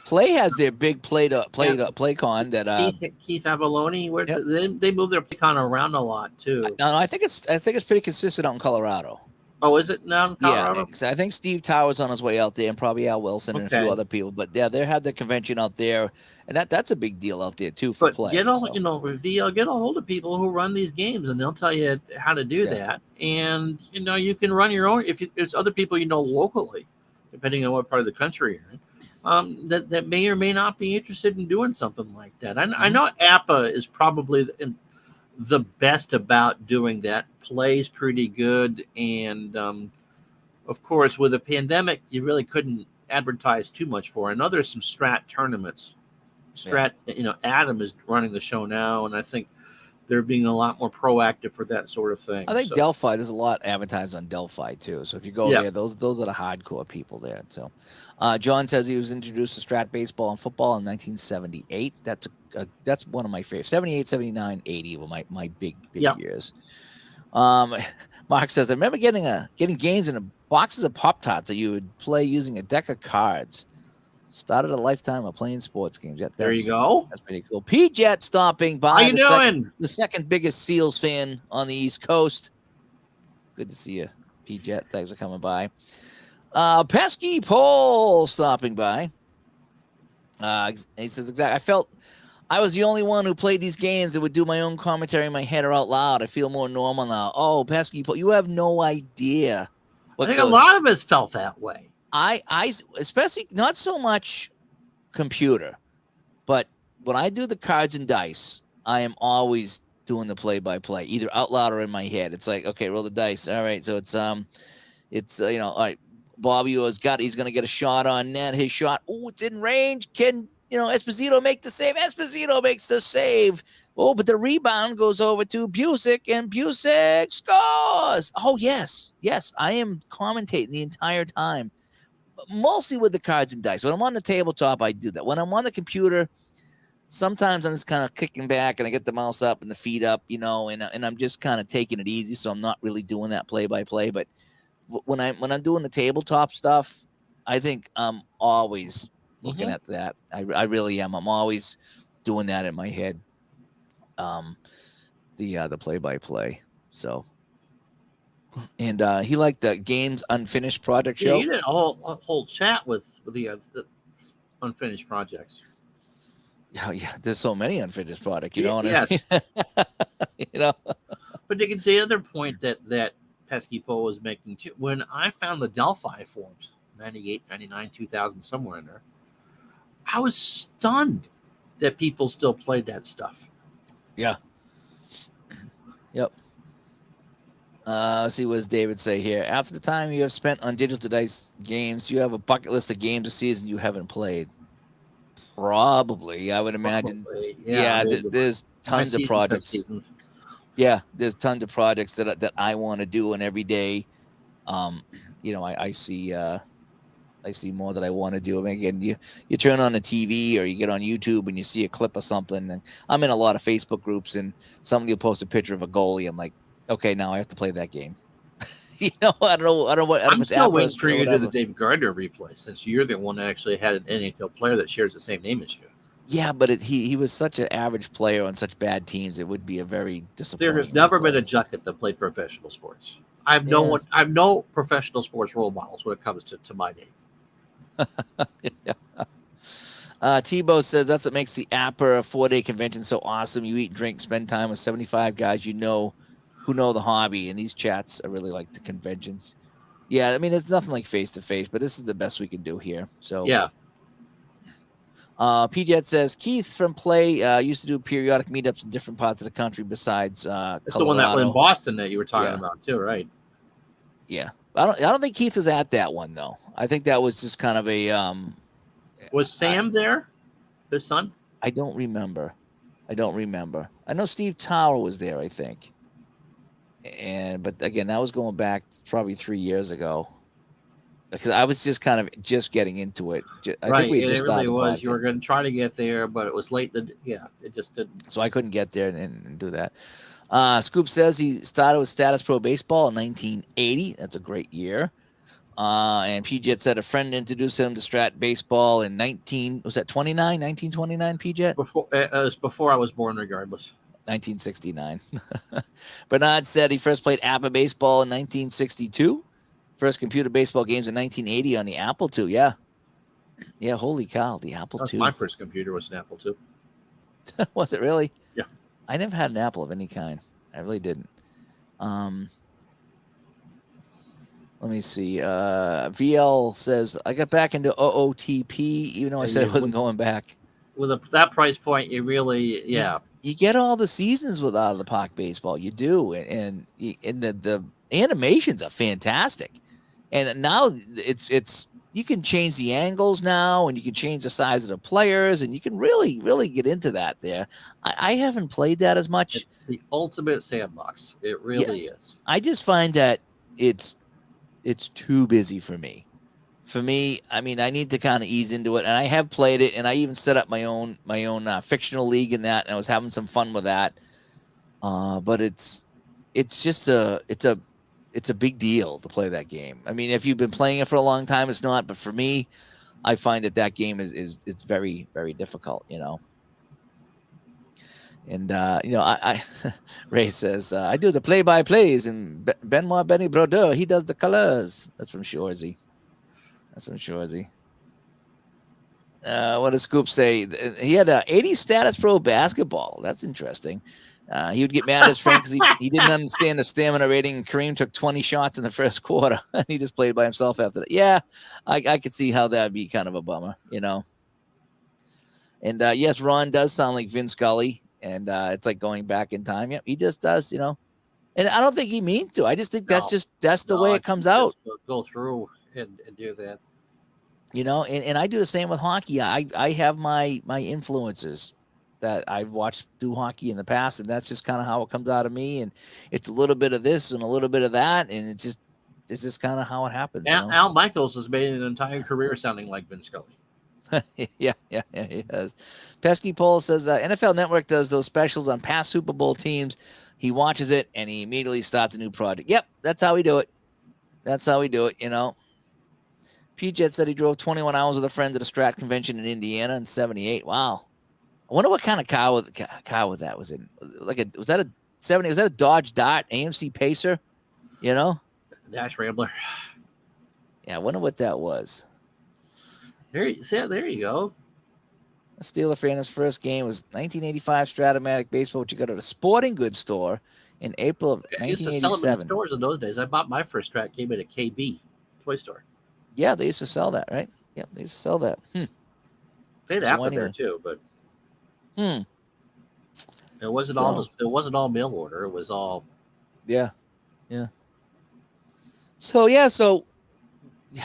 Play has their big PlayCon that Keith Avalone. Where yep. they move their PlayCon around a lot too. No, I think it's pretty consistent out in Colorado. Oh, is it now in Colorado? Yeah, I think Steve Towers on his way out there, and probably Al Wilson and a few other people. But yeah, they had the convention out there, and that's a big deal out there too for play. Get a hold of people who run these games, and they'll tell you how to do that. And you can run your own if it's other people locally, depending on what part of the country you're in. That may or may not be interested in doing something like that. I know APA is probably the best about doing that. Plays pretty good, and of course, with a pandemic, you really couldn't advertise too much for. I know there's some Strat tournaments. Adam is running the show now, and I think they're being a lot more proactive for that sort of thing. I think Delphi, there's a lot advertised on Delphi too. So if you go there, those are the hardcore people there. So John says he was introduced to Strat baseball and football in 1978. That's one of my favorites. 78, 79, 80 were my big years. Mark says, I remember getting games in boxes of Pop-Tarts that you would play using a deck of cards. Started a lifetime of playing sports games. There you go. That's pretty cool. P-Jet stopping by. How you doing? The second biggest Seals fan on the East Coast. Good to see you, P-Jet. Thanks for coming by. Pesky Paul stopping by. He says, exactly. I was the only one who played these games that would do my own commentary in my head or out loud. I feel more normal now. Oh, Pesky, you have no idea I what think a goes. lot of us felt that way. I especially not so much computer, but when I do the cards and dice, I am always doing the play by play, either out loud or in my head. It's like, okay, roll the dice. All right, so it's all right. Bobby he's gonna get a shot on net. His shot, oh, it's in range. Can Esposito make the save? Esposito makes the save. Oh, but the rebound goes over to Busick, and Busick scores. Oh, yes. Yes, I am commentating the entire time, mostly with the cards and dice. When I'm on the tabletop, I do that. When I'm on the computer, sometimes I'm just kind of kicking back and I get the mouse up and the feet up, and I'm just kind of taking it easy. So I'm not really doing that play by play. But when I'm doing the tabletop stuff, I think I'm always looking at that. I really am. I'm always doing that in my head. The play by play. So, and he liked the Games Unfinished Project Yeah, show. you did a whole chat with the unfinished projects. Yeah, there's so many unfinished product, Yes. I mean? But the other point that Pesky Poe was making too, when I found the Delphi forms, 98, 99, 2000, somewhere in there, I was stunned that people still played that stuff. Yeah. Yep. Let's see what does David say here. After the time you have spent on digital dice games, you have a bucket list of games or seasons you haven't played. Probably, I would imagine. Probably, yeah, there's tons of projects. Yeah, there's tons of projects that I want to do, and every day, I see more that I want to do. I mean, again, you turn on the TV or you get on YouTube and you see a clip of something. And I'm in a lot of Facebook groups, and somebody will post a picture of a goalie. I'm like, okay, now I have to play that game. I don't know what. I'm still waiting for you to do the Dave Gardner replay, since you're the one that actually had an NHL player that shares the same name as you. Yeah, but he was such an average player on such bad teams. It would be a very disappointing. There has never been a Jucket that played professional sports. I've no professional sports role models when it comes to my name. Tebow says that's what makes the APR 4-day convention so awesome. You eat, drink, spend time with 75 guys who know the hobby, and these chats are really like the conventions. Yeah, I mean, it's nothing like face-to-face, but this is the best we can do here. So yeah. PJet says Keith from Play used to do periodic meetups in different parts of the country besides Colorado. It's the one that was in Boston that you were talking about too, right? Yeah, I don't think Keith was at that one though. I think that was just kind of a. Was Sam there? His son? I don't remember. I know Steve Tower was there, I think. But again, that was going back probably 3 years ago. Because I was just getting into it. I think we just started. It really was. You were going to try to get there, but it was late. It just didn't. So I couldn't get there and do that. Scoop says he started with Status Pro Baseball in 1980. That's a great year. And PJet said a friend introduced him to Strat Baseball in 1929, PJet? It was before I was born, regardless. 1969. Bernard said he first played APA Baseball in 1962. First computer baseball games in 1980 on the Apple II. Yeah. Yeah, holy cow, the Apple II. My first computer was an Apple II. Was it really? Yeah. I never had an Apple of any kind. I really didn't. Let me see. VL says, I got back into OOTP, even though I said I wasn't going back. With that price point, you really, You get all the seasons with Out of the Park Baseball. You do. And the animations are fantastic. And now it's you can change the angles now, and you can change the size of the players, and you can really, really get into that there. I haven't played that as much. It's the ultimate sandbox. It really is. I just find that it's too busy for me. For me, I mean, I need to kind of ease into it, and I have played it, and I even set up my own fictional league in that, and I was having some fun with that. But it's just a big deal to play that game. I mean, if you've been playing it for a long time, it's not. But for me, I find that game is very, very difficult. And I Ray says I do the play-by-plays, and Benoit Benny Brodeur, he does the colors. That's from Shorzy. What does Scoop say? He had 80 status pro basketball. That's interesting. He would get mad at his friend because he didn't understand the stamina rating. Kareem took 20 shots in the first quarter. He just played by himself after that. Yeah, I could see how that would be kind of a bummer, you know. And yes, Ron does sound like Vin Scully, and it's like going back in time. Yep, he just does, you know. And I don't think he means to. I just think that's the way it comes out. Go through and do that. You know, and I do the same with hockey. I have my influences that I've watched do hockey in the past, and that's just kind of how it comes out of me. And it's a little bit of this and a little bit of that, and it's just kind of how it happens. Al, you know? Al Michaels has made an entire career sounding like Vin Scully. yeah, he does. Pesky Pole says NFL Network does those specials on past Super Bowl teams. He watches it and he immediately starts a new project. Yep, that's how we do it. That's how we do it, you know. P-Jet said he drove 21 hours with a friend to the Strat convention in Indiana in 78. Wow. I wonder what kind of car that was in. Was that a 70? Was that a Dodge Dart AMC Pacer? You know? Dash Rambler. Yeah, I wonder what that was. There you go. A Steeler fan, his first game was 1985 Stratomatic baseball, which you got at a sporting goods store in April of 1987. Used to sell them in stores in those days. I bought my first Strat game at a KB toy store. Yeah, they used to sell that, right? Yep, they used to sell that. They had Apple there too, but it wasn't all mail order. It was all yeah. So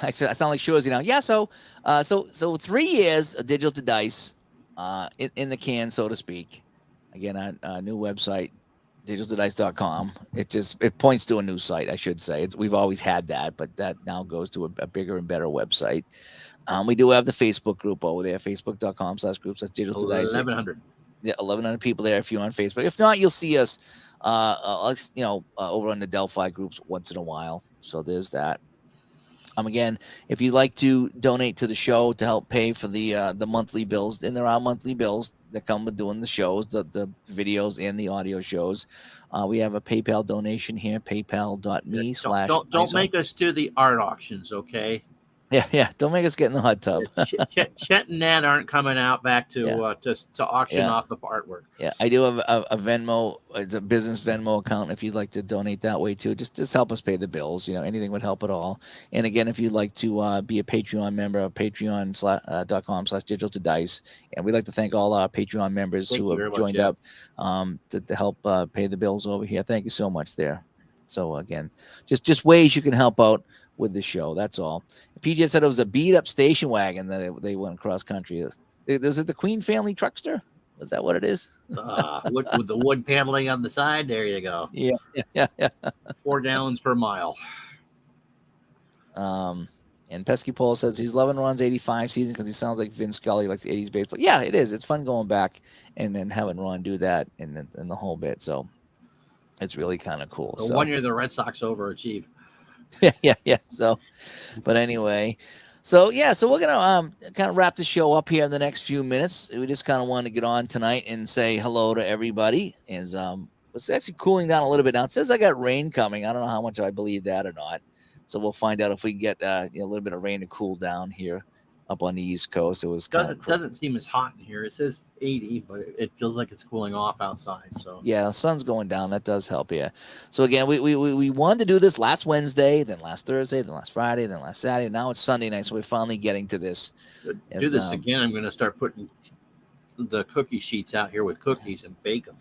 I sound like Shorzy now. Yeah, so 3 years of Digital to Dice in the can, so to speak. Again, our new website, digitaltodice.com. It points to a new site, I should say. We've always had that, but that now goes to a bigger and better website. We do have the Facebook group over there, facebook.com/groups. That's Digital to Dice. 1,100. Yeah, 1,100 people there if you're on Facebook. If not, you'll see us, over on the Delphi groups once in a while. So there's that. Again, if you'd like to donate to the show to help pay for the monthly bills, and there are monthly bills that come with doing the shows, the videos and the audio shows. We have a PayPal donation here, paypal.me/. Don't make us do the art auctions, okay? Yeah. Don't make us get in the hot tub. Chet and Nat aren't coming out back to auction off the artwork. Yeah, I do have a Venmo. It's a business Venmo account. If you'd like to donate that way too, just help us pay the bills. You know, anything would help at all. And again, if you'd like to be a Patreon member, patreon.com/digital to dice. And we'd like to thank all our Patreon members who have joined up to help pay the bills over here. Thank you so much there. So again, just ways you can help out with the show. That's all. PJ said it was a beat up station wagon that they went across country. Is it the Queen family truckster? Was that what it is? With the wood paneling on the side. There you go. Yeah. 4 gallons per mile. And Pesky Paul says he's loving Ron's 85 season because he sounds like Vin Scully, likes the 80s baseball. Yeah, it is. It's fun going back and then having Ron do that and the whole bit. So it's really kind of cool. So 1 year the Red Sox overachieved. Yeah. So, but anyway, so we're gonna kind of wrap the show up here in the next few minutes. We just kind of wanted to get on tonight and say hello to everybody. It's actually cooling down a little bit now. It says I got rain coming. I don't know how much I believe that or not. So we'll find out if we can get a little bit of rain to cool down here up on the East Coast. It was doesn't seem as hot in here. It says 80, but it feels like it's cooling off outside. So yeah, the sun's going down. That does help. Yeah. So again, we wanted to do this last Wednesday, then last Thursday, then last Friday, then last Saturday. Now it's Sunday night, so we're finally getting to this. Do this again. I'm going to start putting the cookie sheets out here with cookies and bake them.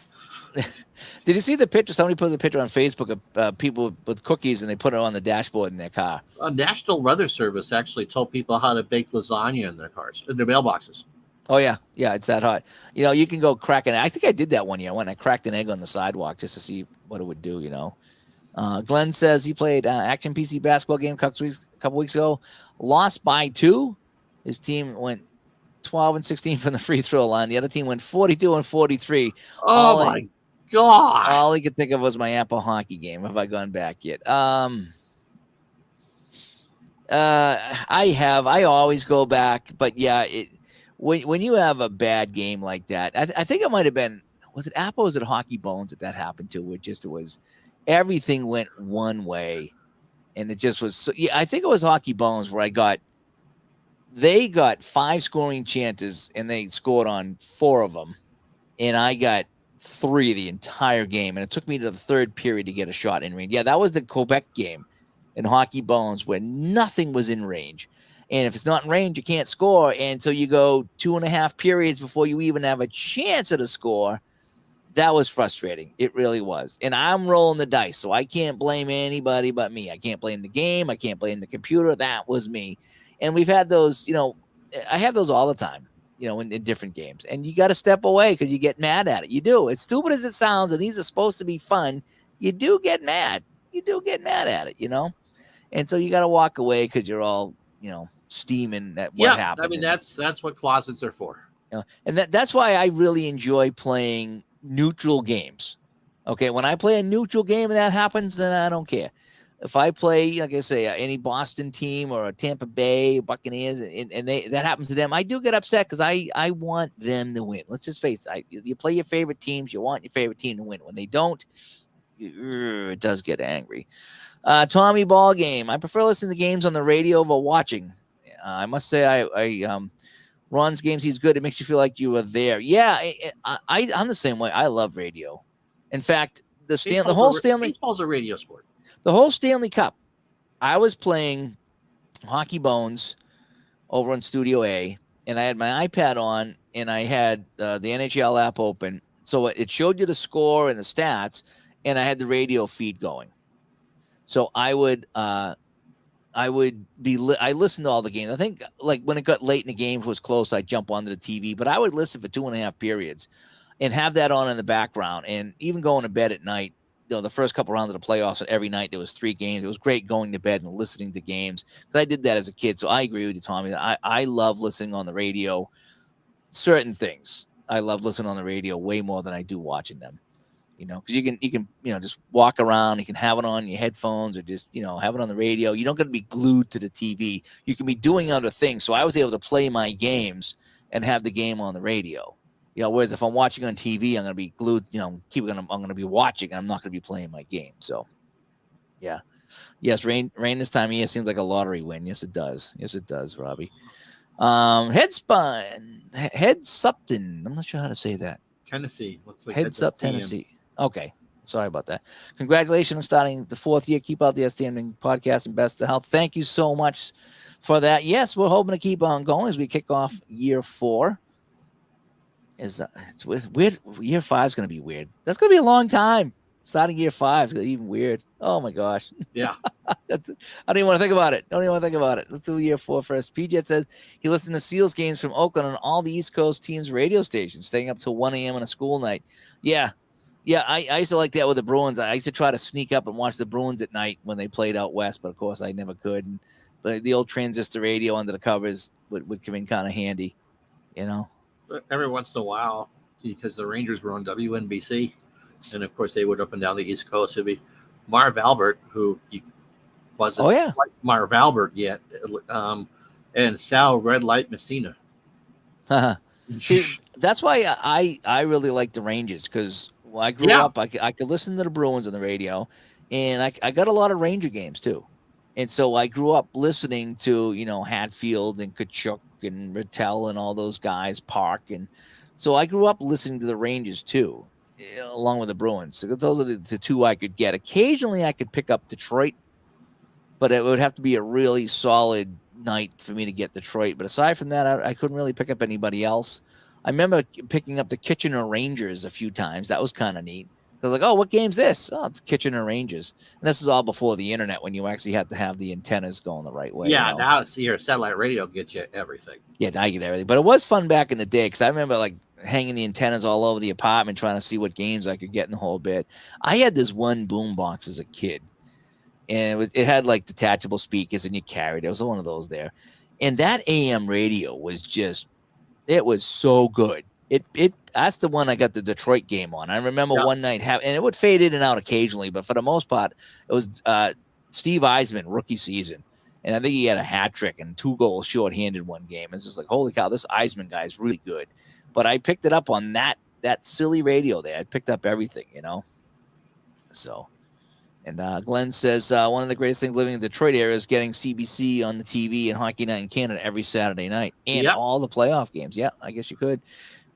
Did you see the picture? Somebody put a picture on Facebook of people with cookies and they put it on the dashboard in their car. National Weather Service actually told people how to bake lasagna in their cars, in their mailboxes. Oh, yeah. Yeah, it's that hot. You can go crack an egg. I think I did that one year when I cracked an egg on the sidewalk just to see what it would do, Glenn says he played Action PC basketball game a couple weeks ago. Lost by 2. His team went 12 and 16 from the free throw line. The other team went 42 and 43. Oh, my God. All he could think of was my Apple hockey game. Have I gone back yet? I always go back, but yeah, when you have a bad game like that, I think it might have been, was it Apple or was it Hockey Bones that happened to, where it was everything went one way and it just was. So, yeah, I think it was Hockey Bones where I got They got 5 scoring chances and they scored on 4 of them, and I got 3 the entire game, and it took me to the third period to get a shot in range. Yeah, that was the Quebec game in Hockey Bones where nothing was in range. And if it's not in range, you can't score. And so you go 2.5 periods before you even have a chance at a score. That was frustrating. It really was. And I'm rolling the dice, so I can't blame anybody but me. I can't blame the game. I can't blame the computer. That was me. And we've had those, I have those all the time, in different games. And you got to step away because you get mad at it. You do. As stupid as it sounds, and these are supposed to be fun, you do get mad. You do get mad at it. And so you got to walk away because you're all, steaming at what happened. I mean, that's what closets are for. And that's why I really enjoy playing neutral games. Okay, when I play a neutral game and that happens, then I don't care. If I play, like I say, any Boston team or a Tampa Bay Buccaneers, and that happens to them, I do get upset because I want them to win. Let's just face it. You play your favorite teams, you want your favorite team to win. When they don't, it does get angry. Tommy Ball game. I prefer listening to games on the radio over watching. I must say, I Ron's games, he's good. It makes you feel like you were there. Yeah, I'm the same way. I love radio. In fact, the whole Stanley baseball's a radio sport. The whole Stanley Cup. I was playing Hockey Bones over on Studio A, and I had my iPad on, and I had the NHL app open, so it showed you the score and the stats, and I had the radio feed going. So I listened to all the games. I think like when it got late in the game, if it was close, I'd jump onto the TV, but I would listen for 2.5 periods and have that on in the background. And even going to bed at night, the first couple rounds of the playoffs, and every night there was 3 games. It was great going to bed and listening to games because I did that as a kid. So I agree with you, Tommy. I love listening on the radio. Certain things I love listening on the radio way more than I do watching them. Because you can just walk around. You can have it on your headphones or just have it on the radio. You don't got to be glued to the TV. You can be doing other things. So I was able to play my games and have the game on the radio. Whereas if I'm watching on TV, I'm going to be glued. I'm going to be watching. And I'm not going to be playing my game. So, yeah, yes, rain this time of year seems like a lottery win. Yes, it does. Yes, it does, Robbie. Head Supton. I'm not sure how to say that. Tennessee looks like Heads up, Tennessee. Okay. Sorry about that. Congratulations on starting the 4th year. Keep out the outstanding podcast and best of health. Thank you so much for that. Yes, we're hoping to keep on going as we kick off year 4. It's weird. Year 5 is going to be weird. That's going to be a long time. Starting year 5 is going to be even weird. Oh my gosh. Yeah. I don't even want to think about it. Let's do year 4 first. PJ says he listened to Seals games from Oakland on all the East Coast teams' radio stations, staying up till 1 a.m. on a school night. Yeah. I used to like that with the Bruins. I used to try to sneak up and watch the Bruins at night when they played out west, but of course I never could. But the old transistor radio under the covers would come in kind of handy, Every once in a while, because the Rangers were on WNBC, and of course they would up and down the East Coast. It'd be Marv Albert, who wasn't like Marv Albert yet, and Sal Red Light Messina. See, that's why I really like the Rangers, because when I grew up, I could listen to the Bruins on the radio, and I got a lot of Ranger games too. And so I grew up listening to, Hatfield and Kachuk and Rattel and all those guys, Park. And so I grew up listening to the Rangers too, along with the Bruins. So those are the 2 I could get. Occasionally I could pick up Detroit, but it would have to be a really solid night for me to get Detroit. But aside from that, I couldn't really pick up anybody else. I remember picking up the Kitchener Rangers a few times. That was kind of neat. I was like, oh, what game's this? Oh, it's Kitchener Rangers. And this is all before the internet, when you actually had to have the antennas going the right way. Yeah, now it's your satellite radio gets you everything. Yeah, now you get everything. But it was fun back in the day, because I remember like hanging the antennas all over the apartment trying to see what games I could get in the whole bit. I had this one boombox as a kid, and it had like detachable speakers, and you carried it. It was one of those there. And that AM radio was it was so good. That's the one I got the Detroit game on. I remember one night and it would fade in and out occasionally, but for the most part, it was Steve Eisman rookie season, and I think he had a hat trick and 2 goals shorthanded one game. It's just like, holy cow, this Eisman guy is really good. But I picked it up on that silly radio there. I picked up everything, So And Glenn says one of the greatest things living in the Detroit area is getting CBC on the TV and Hockey Night in Canada every Saturday night and Yep. all the playoff games. Yeah, I guess you could.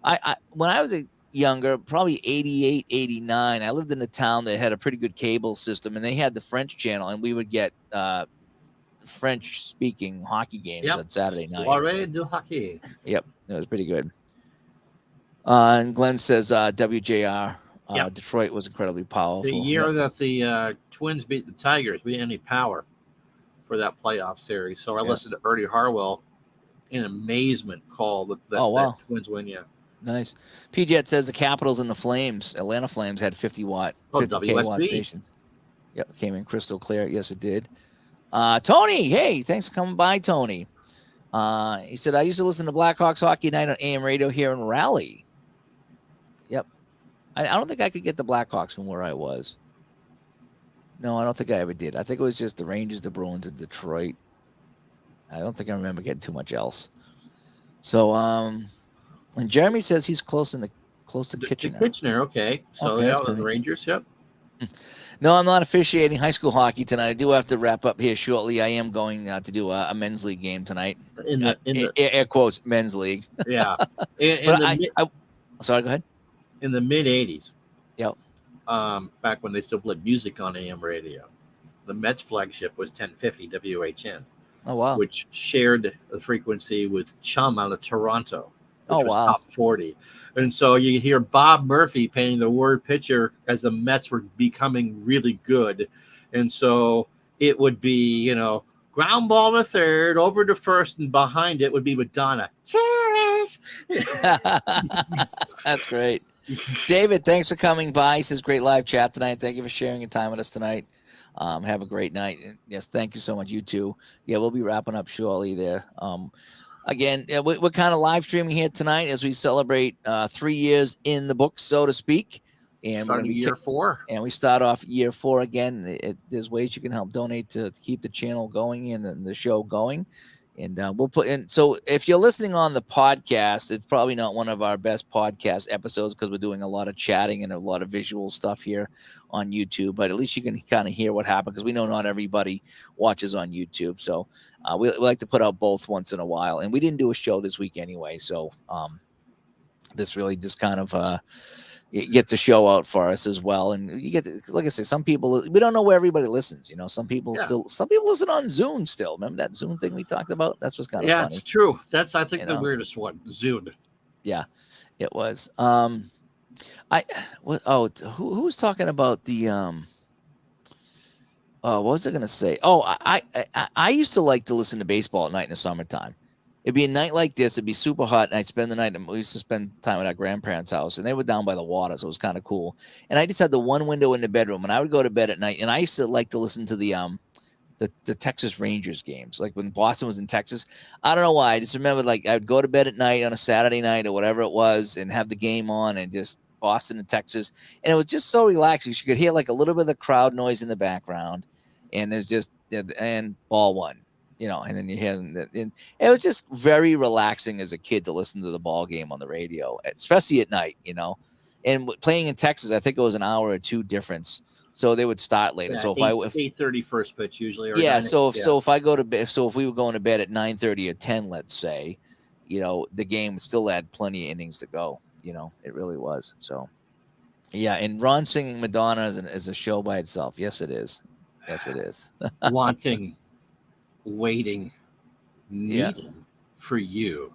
I when I was younger, probably 88, 89, I lived in a town that had a pretty good cable system, and they had the French channel, and we would get French-speaking hockey games Yep. on Saturday night. Soirée du hockey. Yep, it was pretty good. And Glenn says WJR. Yep. Detroit was incredibly powerful. The year that the Twins beat the Tigers, we didn't have any power for that playoff series. So I listened to Ernie Harwell in amazement call that Twins win. Yeah. Nice. PJet says the Capitals and the Flames, Atlanta Flames, had 50 kilowatt stations. Yep, came in crystal clear. Yes, it did. Tony, hey, thanks for coming by, Tony. He said, I used to listen to Blackhawks Hockey Night on AM radio here in Raleigh. Yep. I don't think I could get the Blackhawks from where I was. No, I don't think I ever did. I think it was just the Rangers, the Bruins, and Detroit. I don't think I remember getting too much else. So, and Jeremy says he's close to Kitchener. Kitchener, okay. So, the Rangers, yep. No, I'm not officiating high school hockey tonight. I do have to wrap up here shortly. I am going to do a men's league game tonight. In the air quotes, men's league. Yeah. Sorry, go ahead. In the mid 80s. Yep. Back when they still played music on AM radio, the Mets flagship was 1050 WHN. Oh wow! Which shared the frequency with Chum out of Toronto, which was top 40. And so you hear Bob Murphy painting the word picture as the Mets were becoming really good. And so it would be, ground ball to third, over to first, and behind it would be Madonna. Cheers! That's great. David, thanks for coming by. He says, great live chat tonight. Thank you for sharing your time with us tonight. Have a great night. And yes, thank you so much. You too. Yeah, we'll be wrapping up shortly there. Again, we're kind of live streaming here tonight as we celebrate 3 years in the books, so to speak. And starting year 4. And we start off year 4 again. There's ways you can help donate to keep the channel going and the show going. And we'll put in. So if you're listening on the podcast, it's probably not one of our best podcast episodes because we're doing a lot of chatting and a lot of visual stuff here on YouTube. But at least you can kind of hear what happened because we know not everybody watches on YouTube. So we like to put out both once in a while. And we didn't do a show this week anyway. So this really just kind of it gets a show out for us as well. And you get to, like I say, some people, we don't know where everybody listens. Some people some people listen on Zoom still. Remember that Zoom thing we talked about? That's what's kind of funny. Yeah, it's true. That's, I think, the weirdest one, Zoom. Yeah, it was. Who was talking about the, what was I going to say? Oh, I used to like to listen to baseball at night in the summertime. It'd be a night like this. It'd be super hot, and I'd spend the night. We used to spend time at our grandparents' house, and they were down by the water, so it was kind of cool. And I just had the one window in the bedroom, and I would go to bed at night. And I used to like to listen to the Texas Rangers games, like when Boston was in Texas. I don't know why. I just remember I'd go to bed at night on a Saturday night or whatever it was, and have the game on, and just Boston and Texas, and it was just so relaxing. You could hear like a little bit of the crowd noise in the background, and there's just and ball one. And then you hear them. And it was just very relaxing as a kid to listen to the ball game on the radio, especially at night, And playing in Texas, I think it was an hour or two difference. So they would start later. Yeah, so if 8:30 first pitch usually. Or if I go to bed, so if we were going to bed at 9:30 or 10, let's say, the game still had plenty of innings to go. It really was. So, yeah. And Ron singing Madonna is a show by itself. Yes, it is. Yes, it is. Wanting. Waiting, needing for you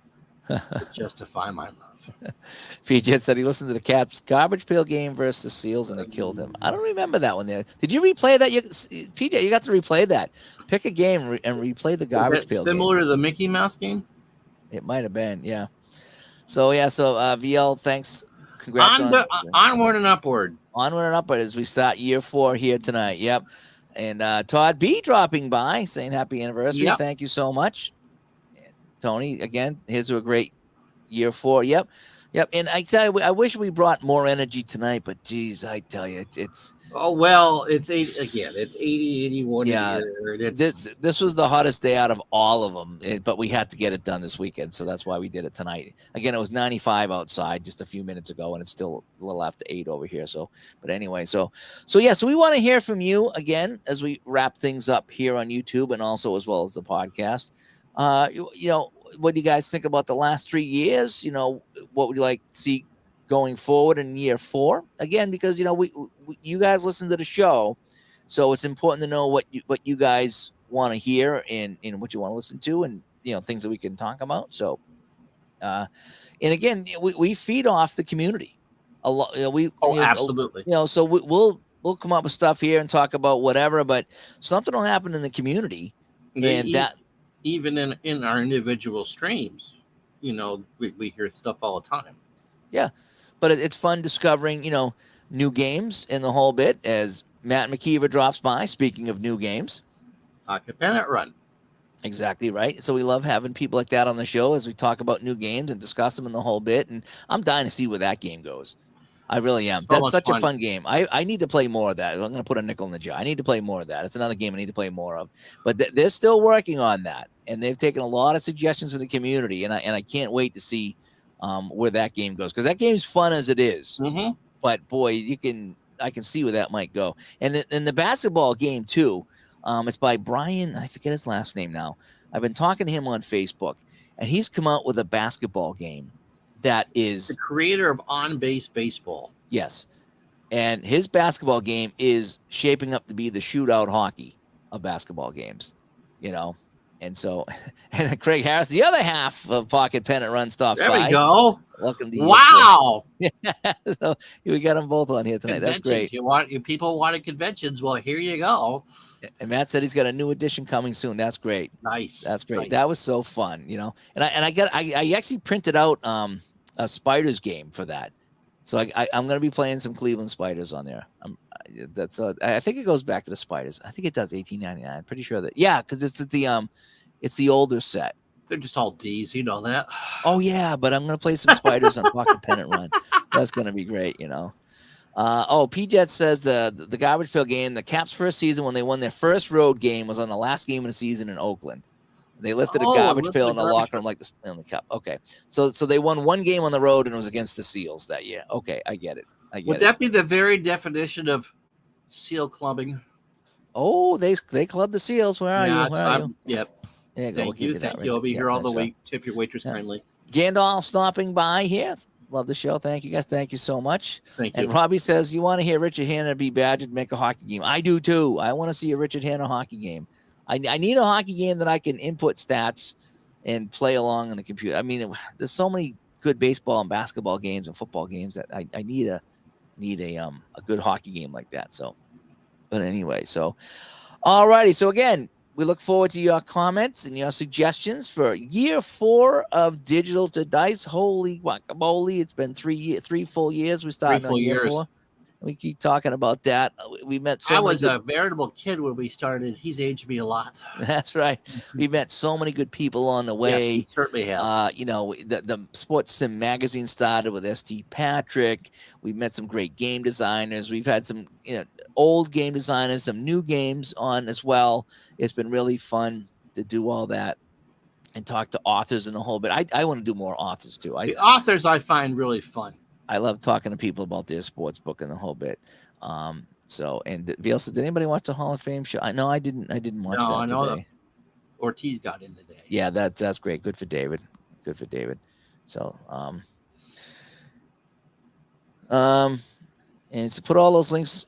to justify my love. PJ said he listened to the Caps garbage pail game versus the Seals and it killed him. I don't remember that one there. Did you replay that? PJ, you got to replay that. Pick a game and replay the garbage pail similar game. To the Mickey Mouse game? It might have been, yeah. So, VL, thanks. Congrats onward and upward. Onward and upward as we start year 4 here tonight. Yep. And Todd B dropping by saying happy anniversary. Yep. Thank you so much. And Tony, again, here's to a great year 4. Yep. Yep. And I tell you, I wish we brought more energy tonight, but geez, I tell you, it's Oh well, it's 80 again. It's 80, 81 in yeah. here. It's This was the hottest day out of all of them, but we had to get it done this weekend, so that's why we did it tonight. Again, it was 95 outside just a few minutes ago, and it's still a little after 8 over here. So, but anyway, so yeah, so we want to hear from you again as we wrap things up here on YouTube and also as well as the podcast. You know, what do you guys think about the last 3 years? You know, what would you like to see going forward in year 4? Again, because you know we you guys listen to the show. So it's important to know what you guys want to hear and what you want to listen to, and you know things that we can talk about. So, and again, we feed off the community a lot. You know, absolutely. you know, so we'll come up with stuff here and talk about whatever, but something will happen in the community, and that even in our individual streams, you know, we hear stuff all the time. Yeah, but it's fun discovering new games in the whole bit as Matt McKeever drops by. Speaking of new games. Hockey Pennant Run. Exactly right. So we love having people like that on the show as we talk about new games and discuss them in the whole bit. And I'm dying to see where that game goes. I really am. That's such a fun game. I need to play more of that. I'm going to put a nickel in the jar. I need to play more of that. It's another game I need to play more of. But they're still working on that, and they've taken a lot of suggestions from the community, and I can't wait to see where that game goes, because that game's fun as it is. Mm-hmm. But boy, I can see where that might go. And the basketball game too. It's by Brian. I forget his last name now. I've been talking to him on Facebook, and he's come out with a basketball game that is the creator of On Base Baseball. Yes, and his basketball game is shaping up to be the shootout hockey of basketball games. You know. And so, and Craig Harris, the other half of Pocket Pennant Run, stops by. There we go. Welcome to wow. So we got them both on here tonight. That's great. People wanted conventions. Well, here you go. And Matt said he's got a new edition coming soon. That's great. Nice. That's great. Nice. That was so fun, And I actually printed out a Spiders game for that. So I'm going to be playing some Cleveland Spiders on there. I think it goes back to the Spiders. I think it does 1899. I'm pretty sure that. Yeah, because it's the older set. They're just all D's, you know that. Oh yeah, but I'm gonna play some Spiders on Pocket Pennant Run. That's gonna be great, P-Jet says the Garbage Pail game, the Caps' first season when they won their first road game was on the last game of the season in Oakland. They lifted a garbage pail in the locker room like the Stanley Cup. Okay, so they won one game on the road and it was against the Seals that year. Okay, I get it. Would that be the very definition of seal clubbing? Oh, they clubbed the Seals. Where are you? Where are you? Yep. There you go. Thank you. I'll be here all the week. Tip your waitress kindly. Gandalf stopping by here. Love the show. Thank you guys. Thank you so much. Thank you. And Robbie says, you want to hear Richard Hanna be badgered, make a hockey game. I do too. I want to see a Richard Hanna hockey game. I need a hockey game that I can input stats and play along on the computer. I mean, there's so many good baseball and basketball games and football games that I need a good hockey game like that. So, but anyway, so all righty. So again, we look forward to your comments and your suggestions for year 4 of Digital to Dice. Holy guacamole. It's been 3 full years. We started on year 4. We keep talking about that. We met I was a veritable kid when we started. He's aged me a lot. That's right. We met so many good people on the way. Yes, we certainly have. The Sports Sim magazine started with St. Patrick. We met some great game designers. We've had some old game designers, some new games on as well. It's been really fun to do all that and talk to authors and the whole bit. I want to do more authors too. The authors I find really fun. I love talking to people about their sports book and the whole bit. So, and Veal said, did anybody watch the Hall of Fame show? No, I didn't watch that today. Ortiz got in today. Yeah, that's great. Good for David. So, and so put all those links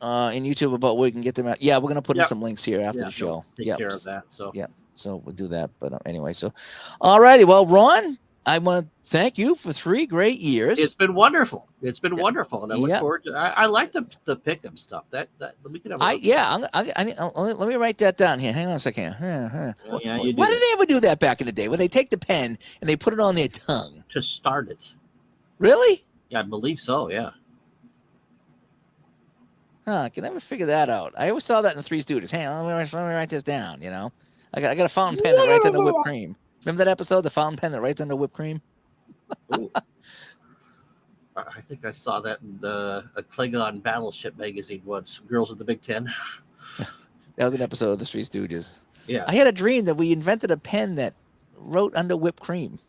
in YouTube about where you can get them out. Yeah, we're going to put in some links here after the show. Take care of that. So, so we'll do that. But anyway, so, all righty. Well, Ron, I want to thank you for 3 great years. It's been wonderful. And I look forward to. I like the pickup stuff. That we could have. Let me write that down here. Hang on a second. Why did they ever do that back in the day? When they take the pen and they put it on their tongue to start it. Really? Yeah, I believe so. Yeah. I can never figure that out. I always saw that in the Three Stooges. Hang on, let me write this down. I got a fountain pen that writes under whipped cream. Remember that episode, the fountain pen that writes under whipped cream? I think I saw that in a Klingon battleship magazine once. Girls of the Big Ten. That was an episode of the Three Stooges. Yeah. I had a dream that we invented a pen that wrote under whipped cream.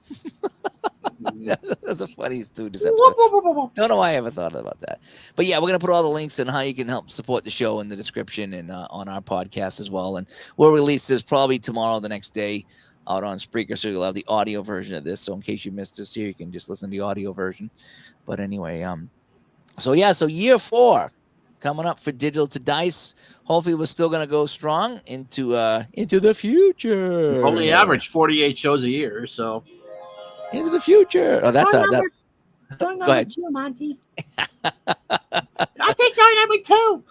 That was a funny Stooges episode. Don't know why I ever thought about that. But yeah, we're going to put all the links and how you can help support the show in the description and on our podcast as well. And we'll release this probably tomorrow, the next day, out on Spreaker. So you'll have the audio version of this. So in case you missed this here, you can just listen to the audio version. But anyway, so year 4 coming up for Digital to Dice. Hopefully we're still going to go strong into the future. Only average 48 shows a year, so into the future. Oh, that's that. Door Go ahead. 2, Monty. I'll take door number 2.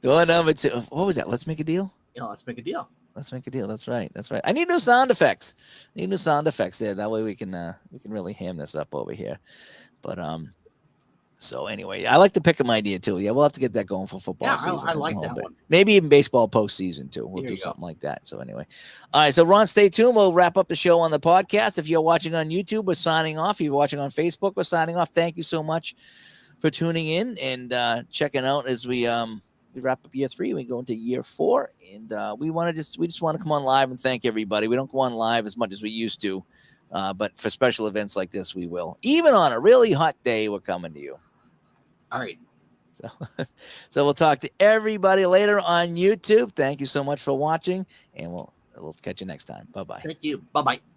Door number 2. What was that? Let's make a deal. Yeah, let's make a deal. Let's make a deal. That's right. That's right. I need new sound effects. There. That way we can really ham this up over here. But so anyway, I like the pick 'em idea too. Yeah, we'll have to get that going for football season. I like that one. Maybe even baseball postseason too. We'll do something like that. So anyway, all right. So Ron, stay tuned. We'll wrap up the show on the podcast. If you're watching on YouTube, we're signing off. If you're watching on Facebook, we're signing off. Thank you so much for tuning in and checking out as we wrap up year 3. We go into year 4, and we just want to come on live and thank everybody. We don't go on live as much as we used to, but for special events like this, we will. Even on a really hot day, we're coming to you. All right. So we'll talk to everybody later on YouTube. Thank you so much for watching, and we'll catch you next time. Bye-bye. Thank you. Bye-bye.